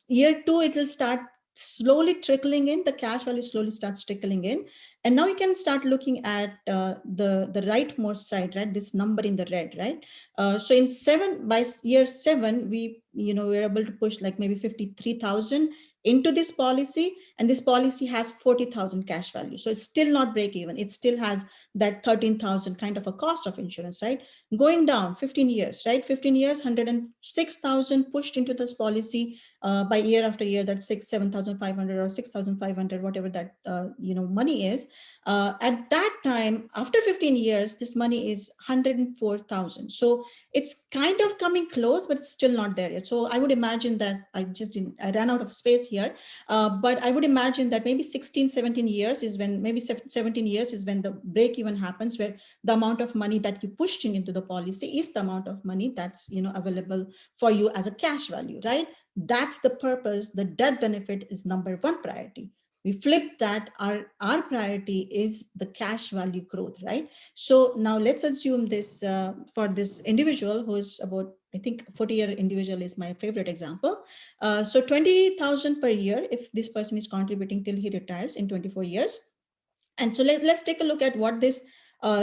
Year 2, it will start slowly trickling in. The cash value slowly starts trickling in, and now you can start looking at the rightmost side, right? This number in the red, right? So by year 7, we're able to push like maybe 53,000 into this policy, and this policy has 40,000 cash value. So it's still not break even. It still has that 13,000 kind of a cost of insurance, right? Going down 15 years, right? 15 years, 106,000 pushed into this policy. By year after year, that's 7,500 or 6,500, whatever that money is. At that time, after 15 years, this money is 104,000. So it's kind of coming close, but it's still not there yet. So I would imagine that I ran out of space here, but I would imagine that maybe 16, 17 years is when, maybe 17 years is when the break even happens, where the amount of money that you pushed into the policy is the amount of money that's available for you as a cash value, right? That's the purpose. The death benefit is number one priority. We flip that. Our priority is the cash value growth, right? So now let's assume this for this individual who is about, I think 40-year individual is my favorite example. So 20,000 per year if this person is contributing till he retires in 24 years. And so let's take a look at what this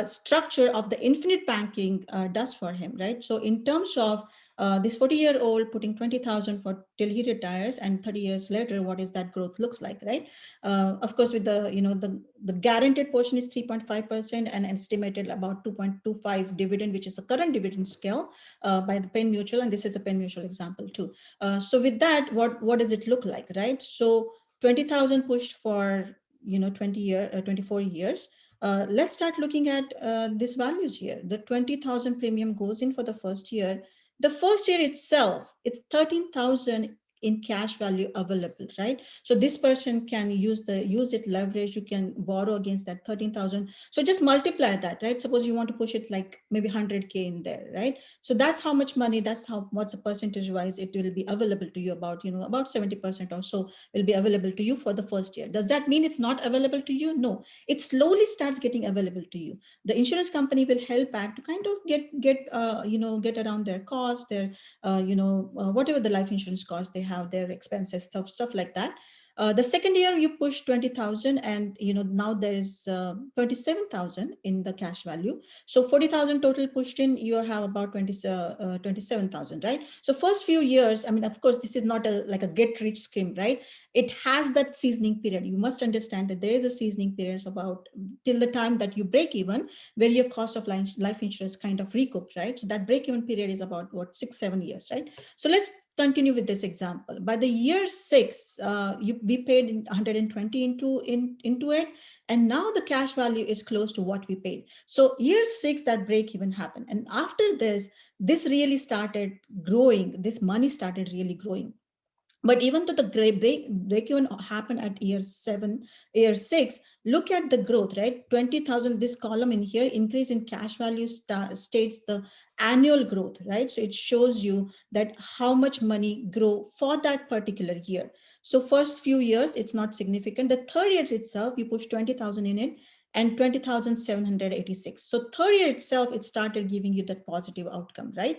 structure of the infinite banking does for him, right? So in terms of This 40-year-old putting 20,000 for till he retires, and 30 years later, what is that growth looks like, right? Of course, with the, the guaranteed portion is 3.5% and estimated about 2.25 dividend, which is the current dividend scale by the Penn Mutual, and this is the Penn Mutual example too. So with that, what does it look like, right? So 20,000 pushed for 24 years. Let's start looking at these values here. The 20,000 premium goes in for the first year. The first year itself, it's 13,000 in cash value available, right? So this person can use it leverage. You can borrow against that 13,000. So just multiply that, right? Suppose you want to push it like maybe 100K in there, right? So that's how much money, that's how, what's a percentage wise it will be available to you, about, about 70% or so will be available to you for the first year. Does that mean it's not available to you? No, it slowly starts getting available to you. The insurance company will help back to kind of get around their costs, their whatever the life insurance costs they have, their expenses, stuff like that. The second year you push 20,000, and now there is 27,000 in the cash value. So 40,000 total pushed in, you have about 27,000, right? So first few years, I mean, of course, this is not like a get rich scheme, right? It has that seasoning period. You must understand that there is a seasoning period about till the time that you break even, where your cost of life insurance kind of recouped, right? So that break even period is about what, 6-7 years, right? So let's continue with this example. By the year 6, we paid 120 into it, and now the cash value is close to what we paid. So year 6, that break even happened, and after this really started growing. This money started really growing. But even though the break even happened at year 6, look at the growth, right? 20,000, this column in here, increase in cash value states the annual growth, right? So it shows you that how much money grow for that particular year. So first few years, it's not significant. The third year itself, you push 20,000 in it, and 20,786. So third year itself, it started giving you that positive outcome, right?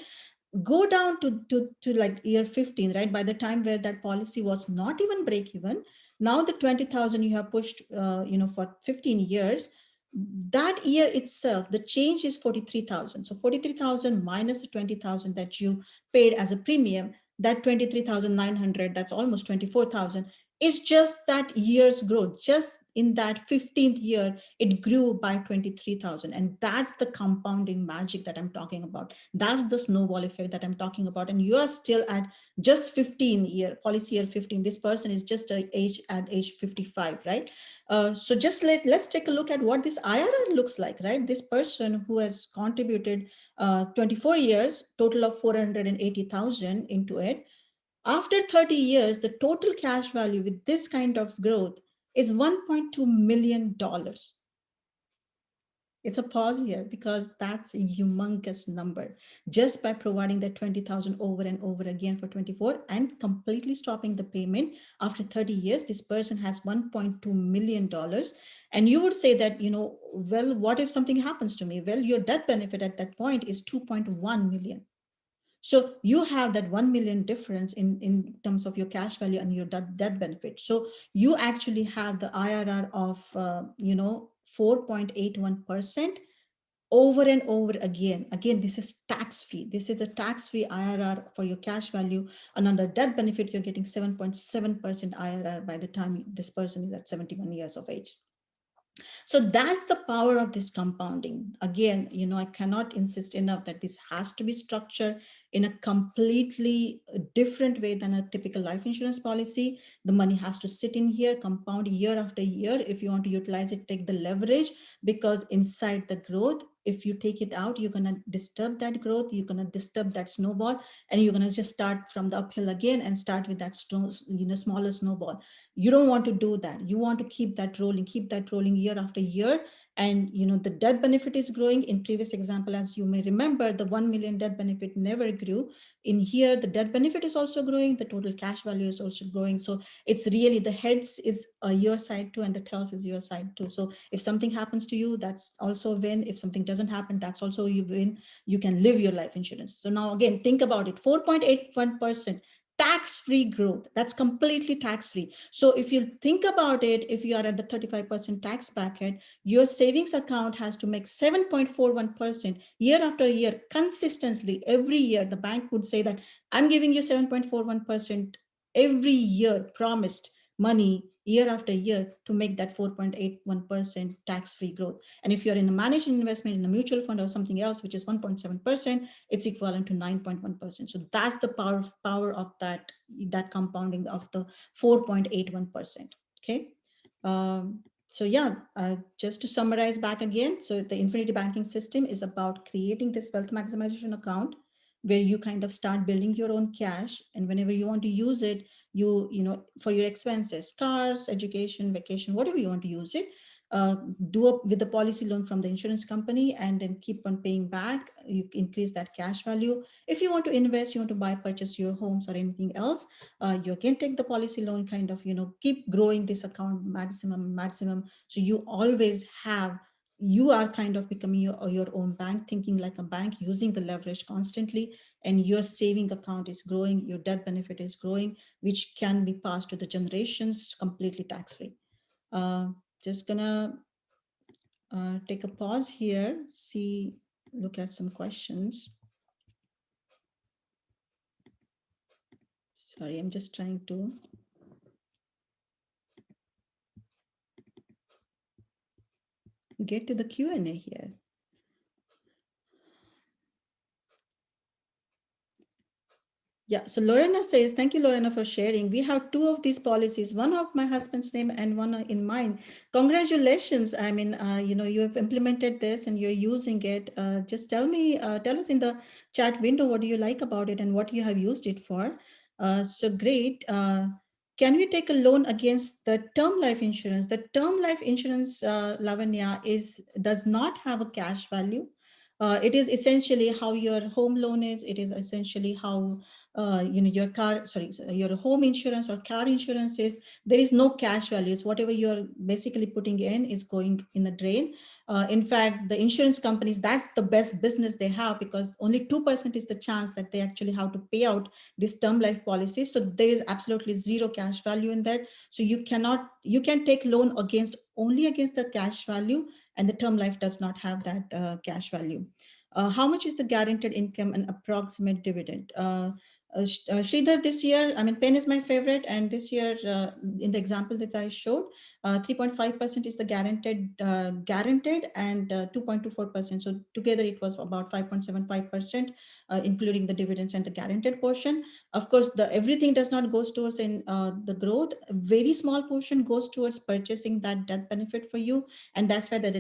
Go down to like year 15, right? By the time where that policy was not even break even, now the 20,000 you have pushed for 15 years, that year itself the change is 43,000. So 43,000 minus the 20,000 that you paid as a premium, that 23,900, that's almost 24,000, is just that year's growth. Just in that 15th year, it grew by 23,000. And that's the compounding magic that I'm talking about. That's the snowball effect that I'm talking about. And you are still at just 15 year, policy year 15. This person is just at age 55, right? So just let's take a look at what this IRR looks like, right? This person who has contributed 24 years, total of 480,000 into it. After 30 years, the total cash value with this kind of growth is $1.2 million. It's a pause here because that's a humongous number. Just by providing that 20,000 over and over again for 24 and completely stopping the payment after 30 years, this person has $1.2 million. And you would say that, well, what if something happens to me? Well, your death benefit at that point is 2.1 million. So you have that 1 million difference in terms of your cash value and your death benefit. So you actually have the IRR of, 4.81% over and over again. Again, this is tax-free. This is a tax-free IRR for your cash value. And under death benefit, you're getting 7.7% IRR by the time this person is at 71 years of age. So that's the power of this compounding. Again, I cannot insist enough that this has to be structured in a completely different way than a typical life insurance policy. The money has to sit in here, compound year after year. If you want to utilize it, take the leverage, because inside the growth, if you take it out, you're going to disturb that growth, you're going to disturb that snowball, and you're going to just start from the uphill again and start with that smaller snowball. You don't want to do that. You want to keep that rolling year after year. And the death benefit is growing. In previous example, as you may remember, the 1 million death benefit never grew. In here, the death benefit is also growing, the total cash value is also growing. So it's really, the heads is your side too, and the tails is your side too. So if something happens to you, that's also a win. If something doesn't happen, that's also you win. You can live your life insurance. So now again, think about it. 4.81%, tax-free growth. That's completely tax-free. So if you think about it, if you are at the 35% tax bracket, your savings account has to make 7.41% year after year consistently. Every year, the bank would say that I'm giving you 7.41% every year, promised money year after year to make that 4.81% tax-free growth. And if you're in a managed investment in a mutual fund or something else, which is 1.7%, it's equivalent to 9.1%. So that's the power of that compounding of the 4.81%. Okay. So yeah, just to summarize back again, so the infinity banking system is about creating this wealth maximization account where you kind of start building your own cash, and whenever you want to use it, for your expenses, cars, education, vacation, whatever you want to use it, do up with the policy loan from the insurance company, and then keep on paying back. You increase that cash value. If you want to invest, you want to buy, purchase your homes or anything else, you can take the policy loan, kind of, keep growing this account maximum. So you are kind of becoming your own bank, thinking like a bank, using the leverage constantly, and your saving account is growing, your death benefit is growing, which can be passed to the generations completely tax-free. Just gonna take a pause here, look at some questions. Sorry, I'm just trying to get to the Q&A here. Yeah, so Lorena says, thank you, Lorena, for sharing. We have two of these policies, one of my husband's name and one in mine. Congratulations. I mean, you have implemented this and you're using it. Just tell us in the chat window, what do you like about it and what you have used it for? So great. Can we take a loan against the term life insurance? The term life insurance, Lavanya, does not have a cash value. It is essentially how your home loan is. It is essentially how your home insurance or car insurance is. There is no cash values. Whatever you're basically putting in is going in the drain. In fact, the insurance companies, that's the best business they have, because only 2% is the chance that they actually have to pay out this term life policy. So there is absolutely zero cash value in that. So you can take loan only against the cash value, and the term life does not have that cash value. How much is the guaranteed income and approximate dividend? Sridhar, this year, I mean, pen is my favorite, and this year, in the example that I showed, 3.5% is the guaranteed, and 2.24%. So together it was about 5.75%, including the dividends and the guaranteed portion. Of course, everything does not goes towards the growth. A very small portion goes towards purchasing that death benefit for you, and that's why the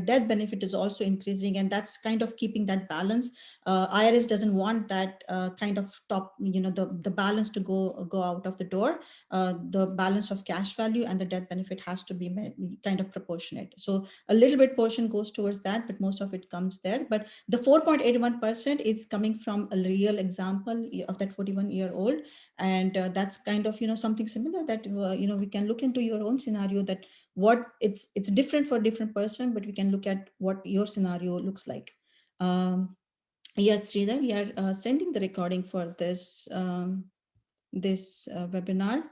death benefit is also increasing, and that's kind of keeping that balance. IRS doesn't want that kind of the balance to go out of the door. The balance of cash value and the death benefit has to be kind of proportionate. So a little bit portion goes towards that, but most of it comes there. But the 4.81% is coming from a real example of that 41-year-old, and that's kind of something similar that we can look into your own scenario, that what it's different for different person, but we can look at what your scenario looks like. Yes, Sridhar, we are sending the recording for this webinar.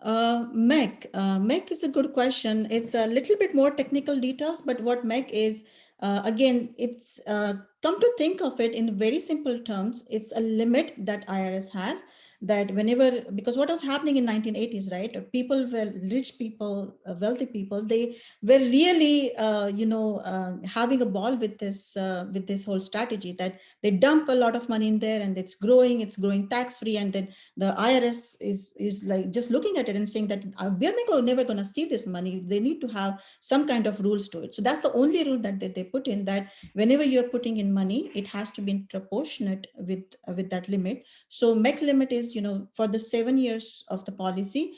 MEC is a good question. It's a little bit more technical details, but what MEC is, again, it's come to think of it in very simple terms. It's a limit that IRS has, that whenever, because what was happening in 1980s, right? People were rich people, wealthy people, they were really, having a ball with this whole strategy, that they dump a lot of money in there and it's growing tax-free. And then the IRS is like just looking at it and saying that we're never going to see this money. They need to have some kind of rules to it. So that's the only rule that they put in, that whenever you're putting in money, it has to be proportionate with that limit. So MEC limit is, for the 7 years of the policy,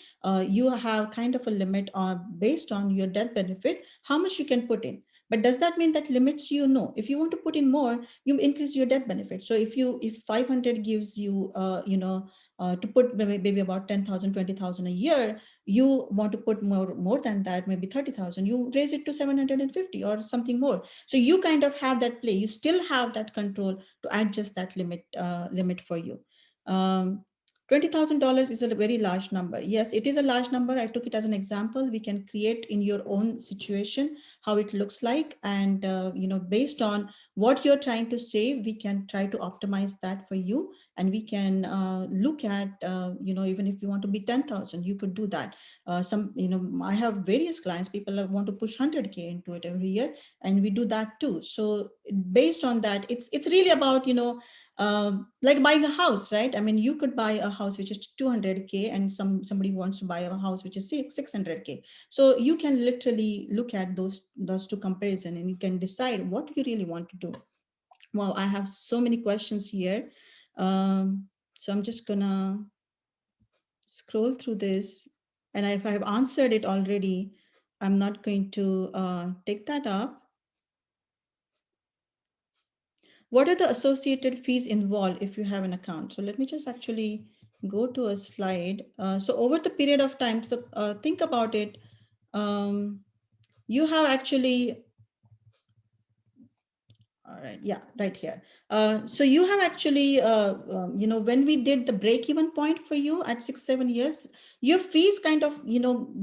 you have kind of a limit based on your death benefit, how much you can put in. But does that mean that limits you? No. If you want to put in more, you increase your death benefit. So if 500 gives you, to put maybe about 10,000, 20,000 a year, you want to put more than that, maybe 30,000, you raise it to 750 or something more. So you kind of have that play. You still have that control to adjust that limit for you. Um, $20,000 is a very large number. Yes, it is a large number. I took it as an example. We can create in your own situation how it looks like, and based on what you're trying to save, we can try to optimize that for you, and we can look at even if you want to be 10,000, you could do that. I have various clients, people want to push 100K into it every year, and we do that too. So based on that, it's really about like buying a house, right? I mean, you could buy a house which is 200K, and somebody wants to buy a house which is 600K. So you can literally look at those two comparison, and you can decide what you really want to do. Wow, I have so many questions here. So I'm just gonna scroll through this, and if I have answered it already, I'm not going to take that up. What are the associated fees involved if you have an account? So let me just actually go to a slide. So over the period of time, so think about it. You have actually, all right, yeah, right here. So you have actually, when we did the break-even point for you at 6-7 years, your fees kind of,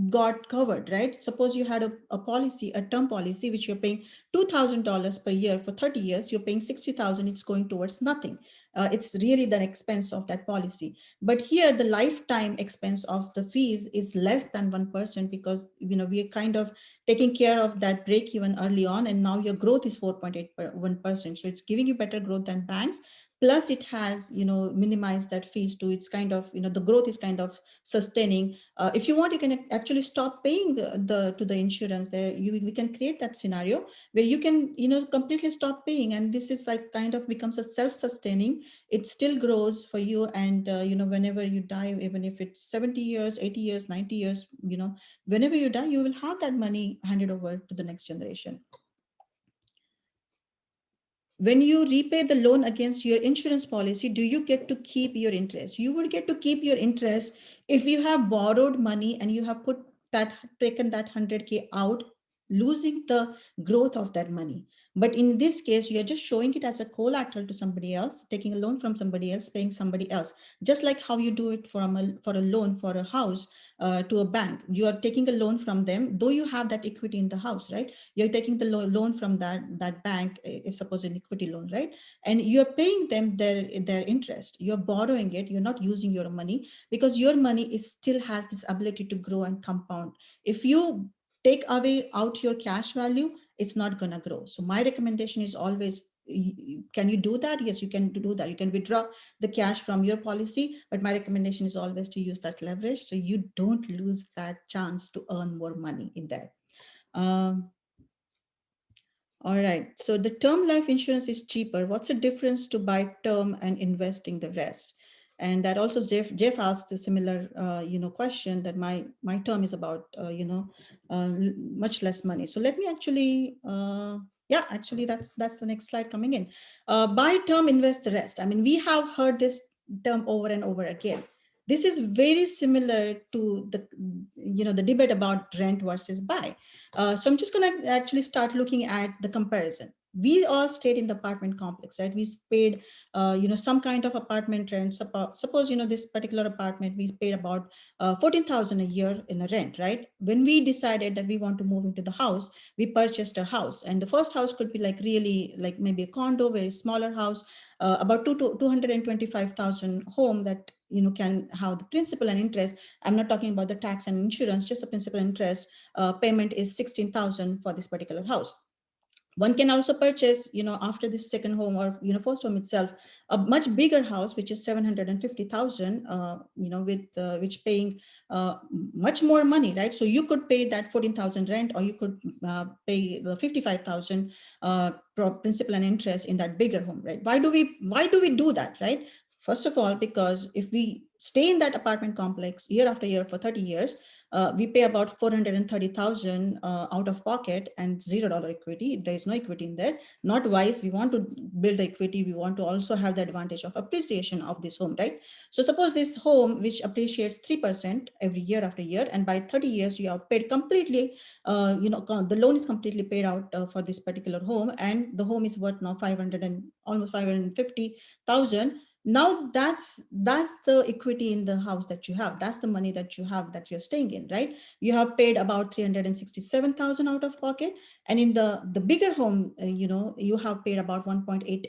got covered, right? Suppose you had a policy, a term policy, which you're paying $2,000 per year for 30 years, you're paying 60,000, it's going towards nothing. It's really the expense of that policy. But here, the lifetime expense of the fees is less than 1%, because, we are kind of taking care of that break even early on, and now your growth is 4.81%. So it's giving you better growth than banks. Plus it has, minimized that fees too. It's kind of, the growth is kind of sustaining. If you want, you can actually stop paying to the insurance there. We can create that scenario where you can, completely stop paying. And this is like kind of becomes a self-sustaining. It still grows for you. And, whenever you die, even if it's 70 years, 80 years, 90 years, whenever you die, you will have that money handed over to the next generation. When you repay the loan against your insurance policy, do you get to keep your interest? You would get to keep your interest if you have borrowed money and you have taken that 100K out, losing the growth of that money. But in this case, you're just showing it as a collateral to somebody else, taking a loan from somebody else, paying somebody else, just like how you do it for a loan for a house to a bank. You are taking a loan from them, though you have that equity in the house, right? You're taking the loan from that bank, if suppose an equity loan, right? And you're paying them their interest. You're borrowing it. You're not using your money, because your money still has this ability to grow and compound. If you take away out your cash value, it's not going to grow. So my recommendation is always, can you do that? Yes, you can do that. You can withdraw the cash from your policy, but my recommendation is always to use that leverage so you don't lose that chance to earn more money in there. All right. So the term life insurance is cheaper. What's the difference to buy term and investing the rest? And that also Jeff asked a similar question, that my term is about much less money. So let me actually actually that's the next slide coming in. Buy term, invest the rest. I mean, we have heard this term over and over again. This is very similar to the debate about rent versus buy. So I'm just going to actually start looking at the comparison. We all stayed in the apartment complex, right? We paid, some kind of apartment rent. Suppose, this particular apartment, we paid about 14,000 a year in a rent, right? When we decided that we want to move into the house, we purchased a house. And the first house could be like really like maybe a condo, very smaller house, about 225,000 home that, can have the principal and interest. I'm not talking about the tax and insurance, just the principal and interest. Payment is 16,000 for this particular house. One can also purchase, after this second home or, first home itself, a much bigger house, which is 750,000, with which paying much more money, right? So you could pay that 14,000 rent, or you could pay the 55,000 principal and interest in that bigger home, right? Why do we do that, right? First of all, because if we stay in that apartment complex year after year for 30 years, we pay about 430,000 out of pocket and $0 equity. There is no equity in there. Not wise. We want to build equity. We want to also have the advantage of appreciation of this home, right? So suppose this home which appreciates 3% every year after year, and by 30 years you have paid completely, the loan is completely paid out for this particular home, and the home is worth now 500 and almost 550,000. Now that's the equity in the house that you have. That's the money that you have that you're staying in, right? You have paid about 367,000 out of pocket, and in the bigger home, you have paid about 1.8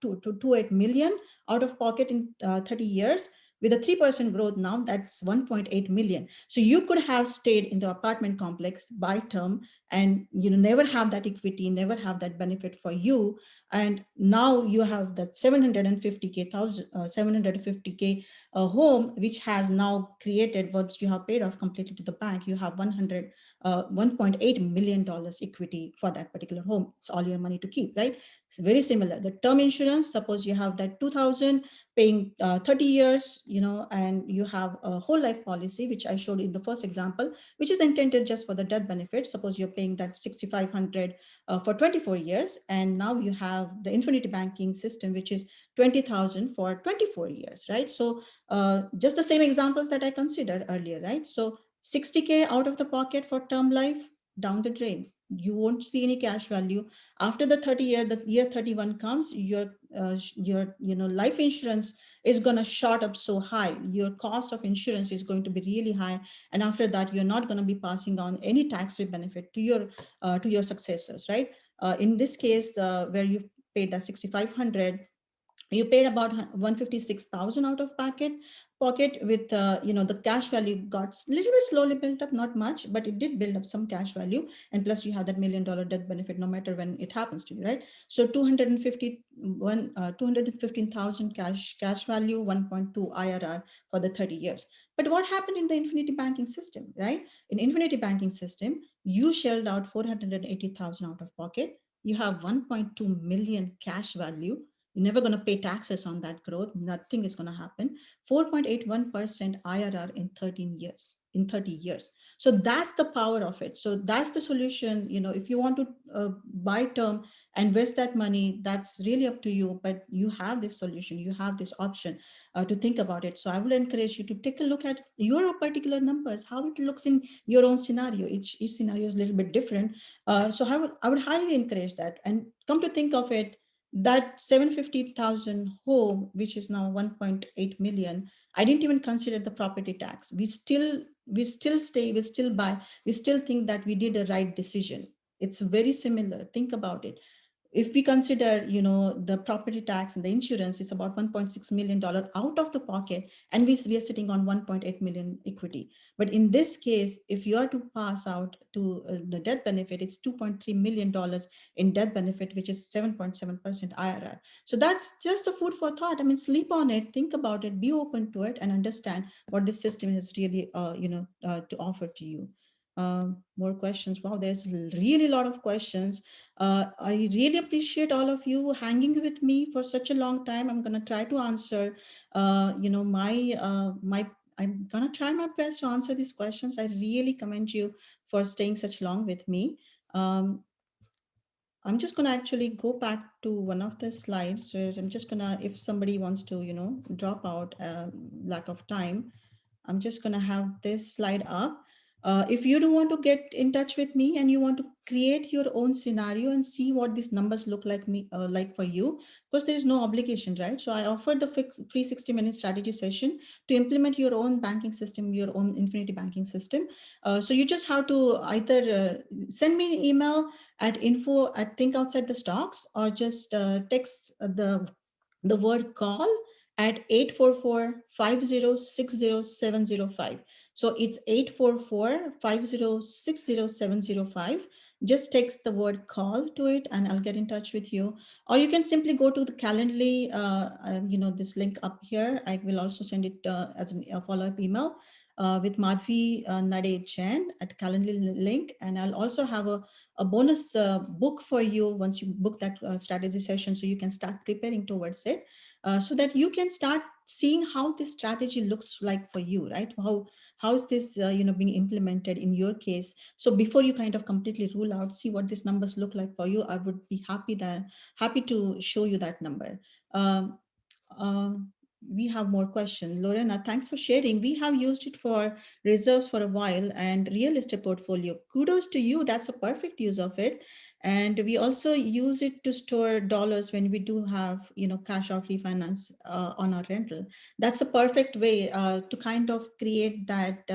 to 28 million out of pocket in 30 years. With a 3% growth now, that's 1.8 million. So you could have stayed in the apartment complex by term and never have that equity, never have that benefit for you. And now you have that 750k home, which has now created, once you have paid off completely to the bank, you have 1.8 million dollars equity for that particular home. It's all your money to keep, right? It's very similar. The term insurance, suppose you have that 2,000 paying 30 years, and you have a whole life policy, which I showed in the first example, which is intended just for the death benefit. Suppose you're paying that 6,500 for 24 years, and now you have the infinity banking system, which is 20,000 for 24 years, right? So just the same examples that I considered earlier, right? So 60k out of the pocket for term life, down the drain. You won't see any cash value. After the year 31 comes, your life insurance is going to shot up so high. Your cost of insurance is going to be really high, and after that, you're not going to be passing on any tax-free benefit to your successors, right? In this case, where you paid that 6,500, you paid about 156,000 out of pocket with the cash value got a little bit slowly built up, not much, but it did build up some cash value. And plus you have that $1 million death benefit no matter when it happens to you, right? So 215,000 cash value, 1.2 IRR for the 30 years. But what happened in the infinity banking system, right? In infinity banking system, you shelled out 480,000 out of pocket. You have 1.2 million cash value. You're never going to pay taxes on that growth. Nothing is going to happen. 4.81% IRR in 13 years, in 30 years. So that's the power of it. So that's the solution. If you want to buy term and invest that money, that's really up to you. But you have this solution. You have this option to think about it. So I would encourage you to take a look at your particular numbers, how it looks in your own scenario. Each scenario is a little bit different. So I would highly encourage that. And come to think of it, that 750,000 home, which is now 1.8 million, I didn't even consider the property tax. We still stay, we still buy, we still think that we did a right decision. It's very similar. Think about it. If we consider the property tax and the insurance, it's about $1.6 million out of the pocket, and we are sitting on 1.8 million equity. But in this case, if you are to pass out to the death benefit, it's $2.3 million in death benefit, which is 7.7% IRR. So that's just a food for thought. I mean, sleep on it, think about it, be open to it, and understand what this system has really to offer to you. More questions. Wow, there's really a lot of questions. I really appreciate all of you hanging with me for such a long time. I'm going to try to answer, I'm going to try my best to answer these questions. I really commend you for staying such long with me. I'm just going to actually go back to one of the slides where I'm just going to, if somebody wants to, drop out, lack of time, I'm just going to have this slide up. If you do want to get in touch with me and you want to create your own scenario and see what these numbers look like for you, because there is no obligation, right? So I offered the free 60-minute strategy session to implement your own banking system, your own infinity banking system. So you just have to either send me an email at info@thinkoutsidethestocks, or just text the word call at 844-5060705. So it's 844-5060705. Just text the word call to it and I'll get in touch with you. Or you can simply go to the Calendly, this link up here. I will also send it as a follow-up email with Madhavi Nade Jain at Calendly link. And I'll also have a bonus book for you once you book that strategy session, so you can start preparing towards it. So that you can start seeing how this strategy looks like for you, right? How is this being implemented in your case? So before you kind of completely rule out, see what these numbers look like for you. I would be happy to show you that number. um, um, we have more questions. Lorena, thanks for sharing. We have used it for reserves for a while and real estate portfolio. Kudos to you. That's a perfect use of it. And we also use it to store dollars when we do have, cash out refinance on our rental. That's a perfect way to kind of create that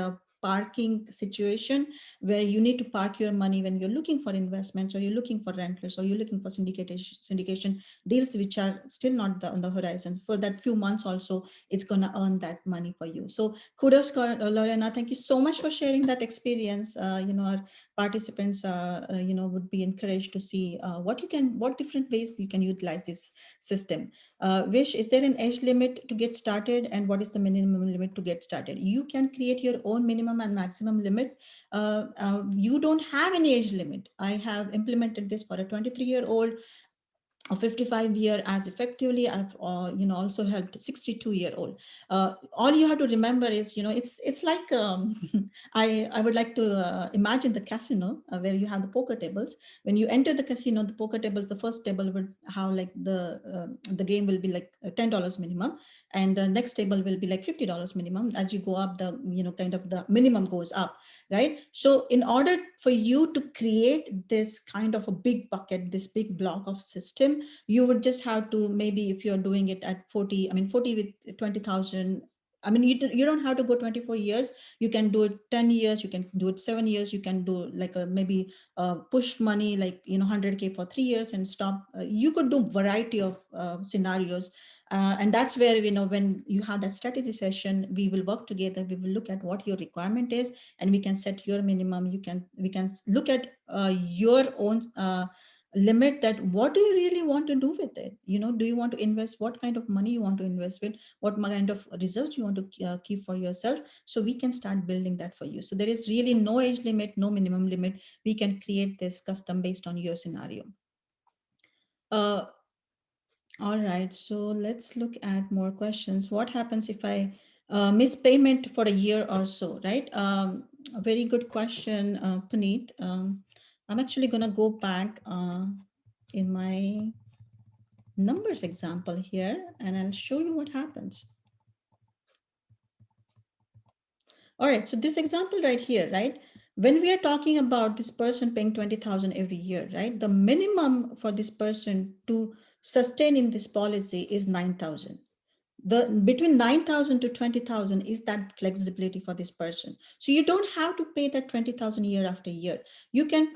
parking situation where you need to park your money when you're looking for investments, or you're looking for rentals, or you're looking for syndication deals which are still not on the horizon. For that few months also, it's going to earn that money for you. So kudos, Lorena. Thank you so much for sharing that experience. Our participants would be encouraged to see what different ways you can utilize this system. Vish, is there an age limit to get started, and what is the minimum limit to get started? You can create your own minimum and maximum limit. You don't have any age limit. I have implemented this for a 23-year-old, a 55-year as effectively. I've also helped a 62-year-old. All you have to remember is, it's like I would like to imagine the casino where you have the poker tables. When you enter the casino, the poker tables, the first table would have like the game will be like $10 minimum, and the next table will be like $50 minimum. As you go up, the kind of the minimum goes up, right? So in order for you to create this kind of a big bucket, this big block of system, you would just have to, maybe if you're doing it at 40, 40 with 20,000, you don't have to go 24 years. You can do it 10 years, you can do it 7 years, you can do like a maybe push money, like 100K for 3 years and stop. You could do variety of scenarios. And that's where, when you have that strategy session, we will work together. We will look at what your requirement is, and we can set your minimum. We can look at your own limit, that what do you really want to do with it. Do you want to invest, what kind of money you want to invest with, what kind of research you want to keep for yourself, so we can start building that for you. So there is really no age limit, no minimum limit. We can create this custom based on your scenario. uh, all right, so let's look at more questions. What happens if I miss payment for a year or so, right? A very good question, Puneet. I'm actually going to go back in my numbers example here, and I'll show you what happens. All right, so this example right here, right? When we are talking about this person paying 20,000 every year, right? The minimum for this person to sustain in this policy is 9,000. The between 9,000 to 20,000 is that flexibility for this person. So you don't have to pay that 20,000 year after year. You can,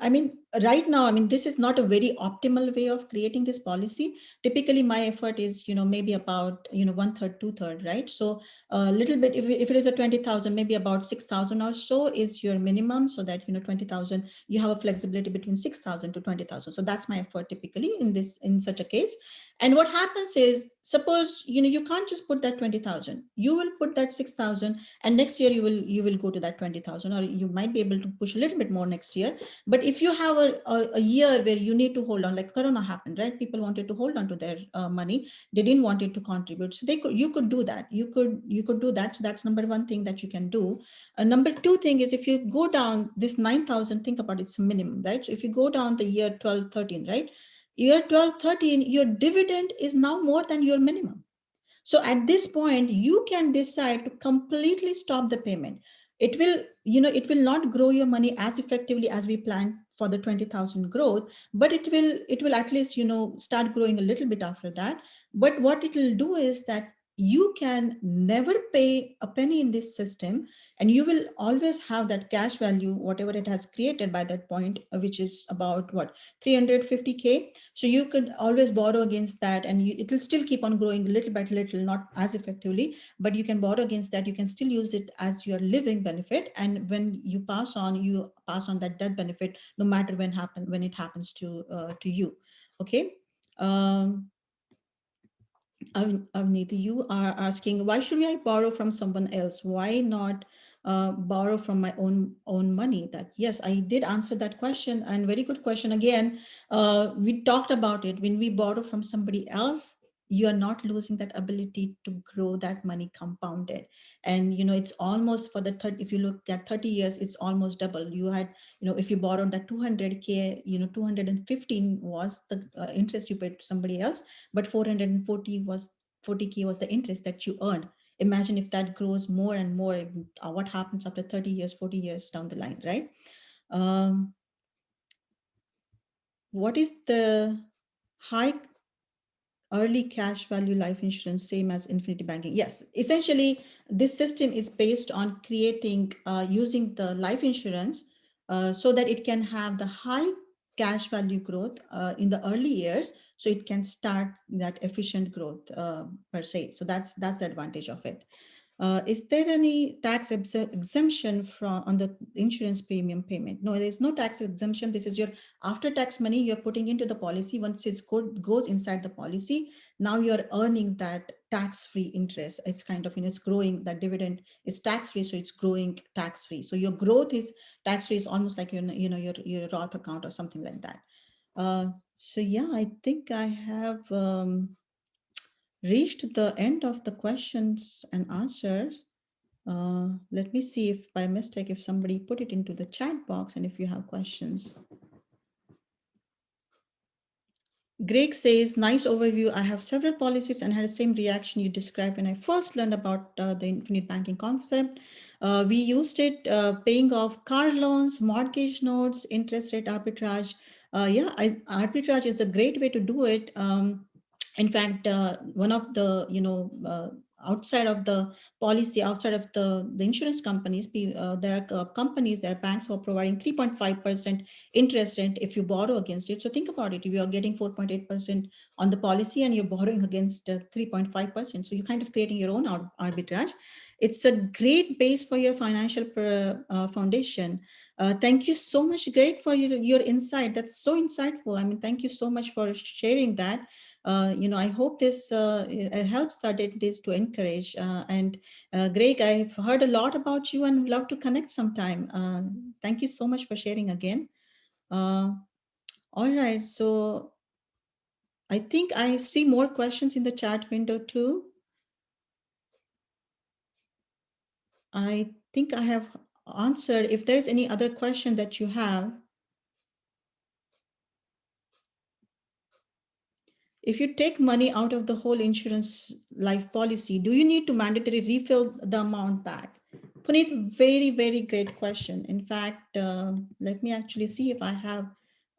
right now, this is not a very optimal way of creating this policy. Typically my effort is, maybe about, one third, two third, right? So a little bit, if it is a 20,000, maybe about 6,000 or so is your minimum, so that, 20,000, you have a flexibility between 6,000 to 20,000. So that's my effort typically in such a case. And what happens is, suppose, you can't just put that 20,000, you will put that 6,000, and next year you will go to that 20,000, or you might be able to push a little bit more next year. But if you have a year where you need to hold on, like Corona happened, right? People wanted to hold on to their money. They didn't want it to contribute. So you could do that. You could do that. So that's number one thing that you can do. Number two thing is, if you go down this 9,000, think about it's a minimum, right? So if you go down the year 12, 13, right? Year 12, 13, your dividend is now more than your minimum. So at this point, you can decide to completely stop the payment. It will not grow your money as effectively as we planned for the 20,000 growth, but it will at least, start growing a little bit after that. But what it will do is that you can never pay a penny in this system, and you will always have that cash value, whatever it has created by that point, which is about what, 350K. So you could always borrow against that, and it will still keep on growing little by little, not as effectively, but you can borrow against that. You can still use it as your living benefit, and when you pass on, that death benefit, no matter when it happens to you. Okay. um Avneet, you are asking, why should I borrow from someone else? Why not borrow from my own money? That, yes, I did answer that question, and very good question again. We talked about it. When we borrow from somebody else, you are not losing that ability to grow that money compounded. And it's almost for the third, if you look at 30 years, it's almost double. You had, if you borrowed that 200K, 215 was the interest you paid to somebody else, but 40K was the interest that you earned. Imagine if that grows more and more, what happens after 30 years, 40 years down the line, right? um, what is the high early cash value life insurance, same as infinity banking? Yes, essentially this system is based on creating using the life insurance so that it can have the high cash value growth in the early years, so it can start that efficient growth per se. So that's the advantage of it. Is there any tax exemption from on the insurance premium payment? No, there's no tax exemption. This is your after-tax money you're putting into the policy. Once it goes inside the policy, now you're earning that tax-free interest. It's kind of, it's growing. That dividend is tax-free, so it's growing tax-free. So your growth is tax-free. It's almost like your Roth account or something like that. So yeah, I think I have reached the end of the questions and answers. Let me see if by mistake, if somebody put it into the chat box and if you have questions. Greg says, nice overview. I have several policies and had the same reaction you described when I first learned about the infinite banking concept. We used it paying off car loans, mortgage notes, interest rate arbitrage. Arbitrage is a great way to do it. In fact, one of the, outside of the policy, outside of the insurance companies, there are companies, there are banks who are providing 3.5% interest rate if you borrow against it. So think about it. If you are getting 4.8% on the policy and you're borrowing against 3.5%, so you're kind of creating your own arbitrage. It's a great base for your financial foundation. Thank you so much, Greg, for your insight. That's so insightful. I mean, thank you so much for sharing that. I hope this helps our days to encourage. And Greg, I've heard a lot about you and love to connect sometime. Thank you so much for sharing again. Uh, all right, so I think I see more questions in the chat window too. I think I have answered. If there's any other question that you have, if you take money out of the whole insurance life policy, do you need to mandatorily refill the amount back? Puneet, very, very great question. In fact, let me actually see if I have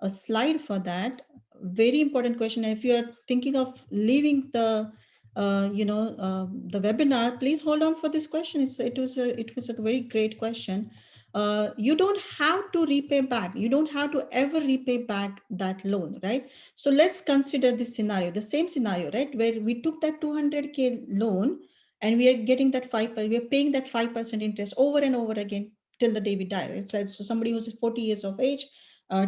a slide for that. Very important question. If you're thinking of leaving the webinar, please hold on for this question. It was a very great question. You don't have to repay back. You don't have to ever repay back that loan, right? So let's consider this scenario, the same scenario, right? Where we took that 200K loan and we are getting that we are paying that 5% interest over and over again till the day we die. Right? So somebody who's 40 years of age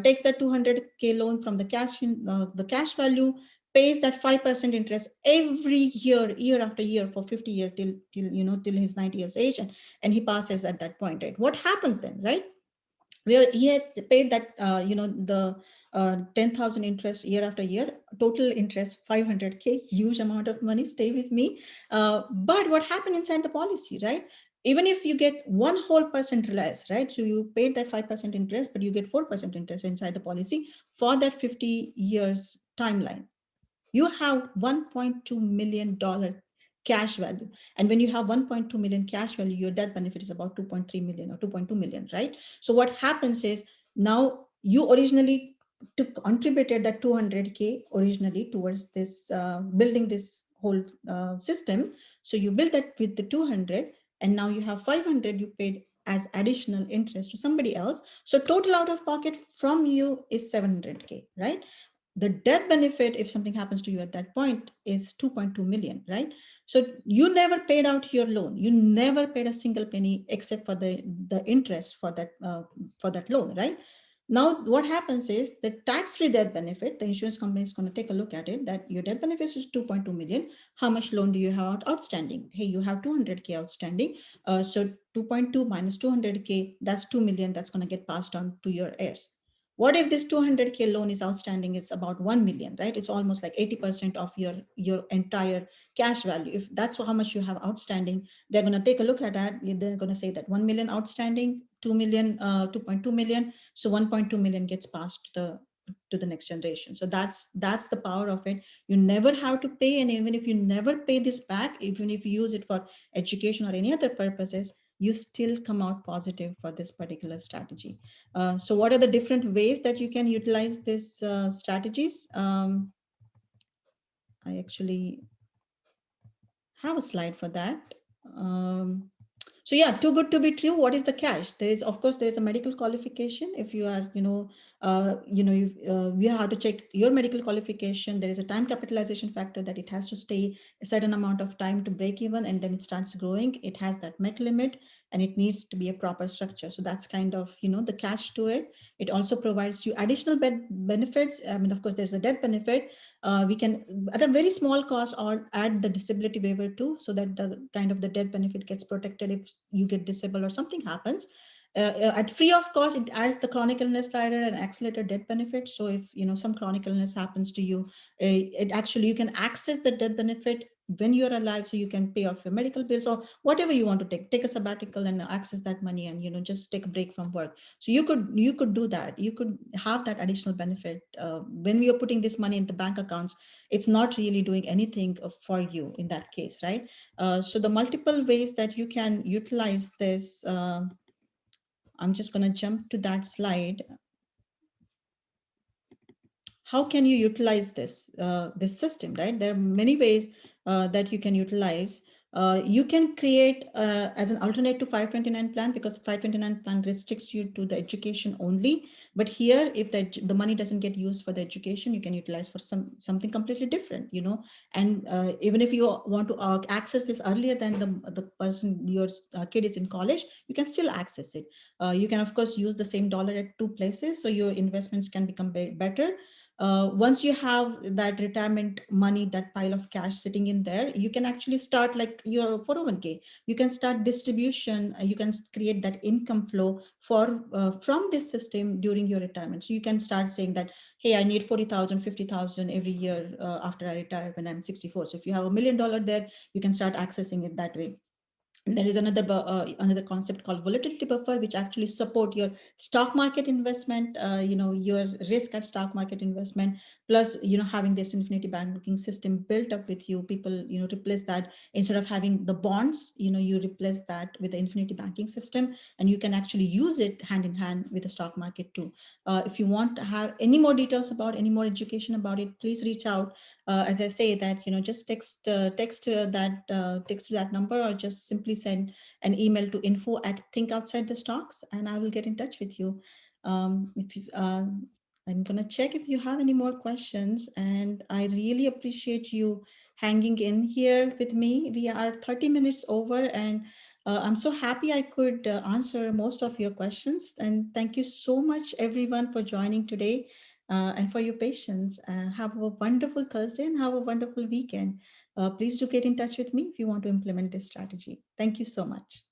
takes that 200K loan from the cash value, pays that 5% interest every year after year for 50 years till his 90 years age, and he passes at that point, right? What happens then, right? Where he has paid that the 10,000 interest year after year, total interest 500K, huge amount of money, stay with me. But what happened inside the policy, right? Even if you get 1% less, right? So you paid that 5% interest, but you get 4% interest inside the policy for that 50 years timeline. You have $1.2 million cash value. And when you have 1.2 million cash value, your death benefit is about 2.3 million or 2.2 million, right? So what happens is, now you originally contributed that 200K originally towards this building this whole system. So you build that with the 200, and now you have 500 you paid as additional interest to somebody else. So total out of pocket from you is 700K, right? The death benefit, if something happens to you at that point, is 2.2 million, right? So you never paid out your loan. You never paid a single penny except for the interest for that loan, right? Now what happens is the tax-free death benefit, the insurance company is going to take a look at it, that your death benefit is 2.2 million. How much loan do you have outstanding? Hey, you have 200K outstanding. So 2.2 minus 200K, that's 2 million. That's going to get passed on to your heirs. What if this 200K loan is outstanding? It's about 1 million, right? It's almost like 80% of your entire cash value. If that's how much you have outstanding, they're going to take a look at that. They're going to say that 1 million outstanding, 2 million, 2.2 million. So 1.2 million gets passed to the next generation. So that's the power of it. You never have to pay, and even if you never pay this back, even if you use it for education or any other purposes, you still come out positive for this particular strategy. So what are the different ways that you can utilize these strategies? I actually have a slide for that. Um, so yeah, too good to be true. What is the cash? There is, of course, there is a medical qualification. If you are, you have to check your medical qualification. There is a time capitalization factor that it has to stay a certain amount of time to break even, and then it starts growing. It has that MEC limit, and it needs to be a proper structure. So that's kind of, the cash to it. It also provides you additional benefits. I mean, of course, there's a death benefit. We can, at a very small cost, or add the disability waiver too, so that the kind of the death benefit gets protected if you get disabled or something happens. At free of cost, it adds the chronic illness rider and accelerated death benefit. So if some chronic illness happens to you, it actually, you can access the death benefit when you're alive, so you can pay off your medical bills or whatever you want to take a sabbatical and access that money, and just take a break from work. So you could do that. You could have that additional benefit. When we are putting this money in the bank accounts, it's not really doing anything for you in that case, right? So the multiple ways that you can utilize this, I'm just going to jump to that slide. How can you utilize this system, right? There are many ways that you can utilize. You can create as an alternate to 529 plan, because 529 plan restricts you to the education only. But here, if the money doesn't get used for the education, you can utilize for something completely different, and even if you want to access this earlier than the person, your kid is in college, you can still access it. You can, of course, use the same dollar at two places, so your investments can become better. Once you have that retirement money, that pile of cash sitting in there, you can actually start like your 401k. You can start distribution. You can create that income flow from this system during your retirement. So you can start saying that, hey, I need 40,000, 50,000 every year after I retire when I'm 64. So if you have $1 million there, you can start accessing it that way. There is another concept called volatility buffer, which actually support your stock market investment, your risk at stock market investment. Plus, having this infinity banking system built up with you, people, replace that. Instead of having the bonds, you replace that with the infinity banking system, and you can actually use it hand in hand with the stock market too. If you want to have any more details about, any more education about it, please reach out. As I say that, just text to that number, or just simply send an email to info@thinkoutsidethestocks, and I will get in touch with you. If you, I'm gonna check if you have any more questions, and I really appreciate you hanging in here with me. We are 30 minutes over, and I'm so happy I could answer most of your questions. And thank you so much, everyone, for joining today and for your patience. Have a wonderful Thursday and have a wonderful weekend. Please do get in touch with me if you want to implement this strategy. Thank you so much.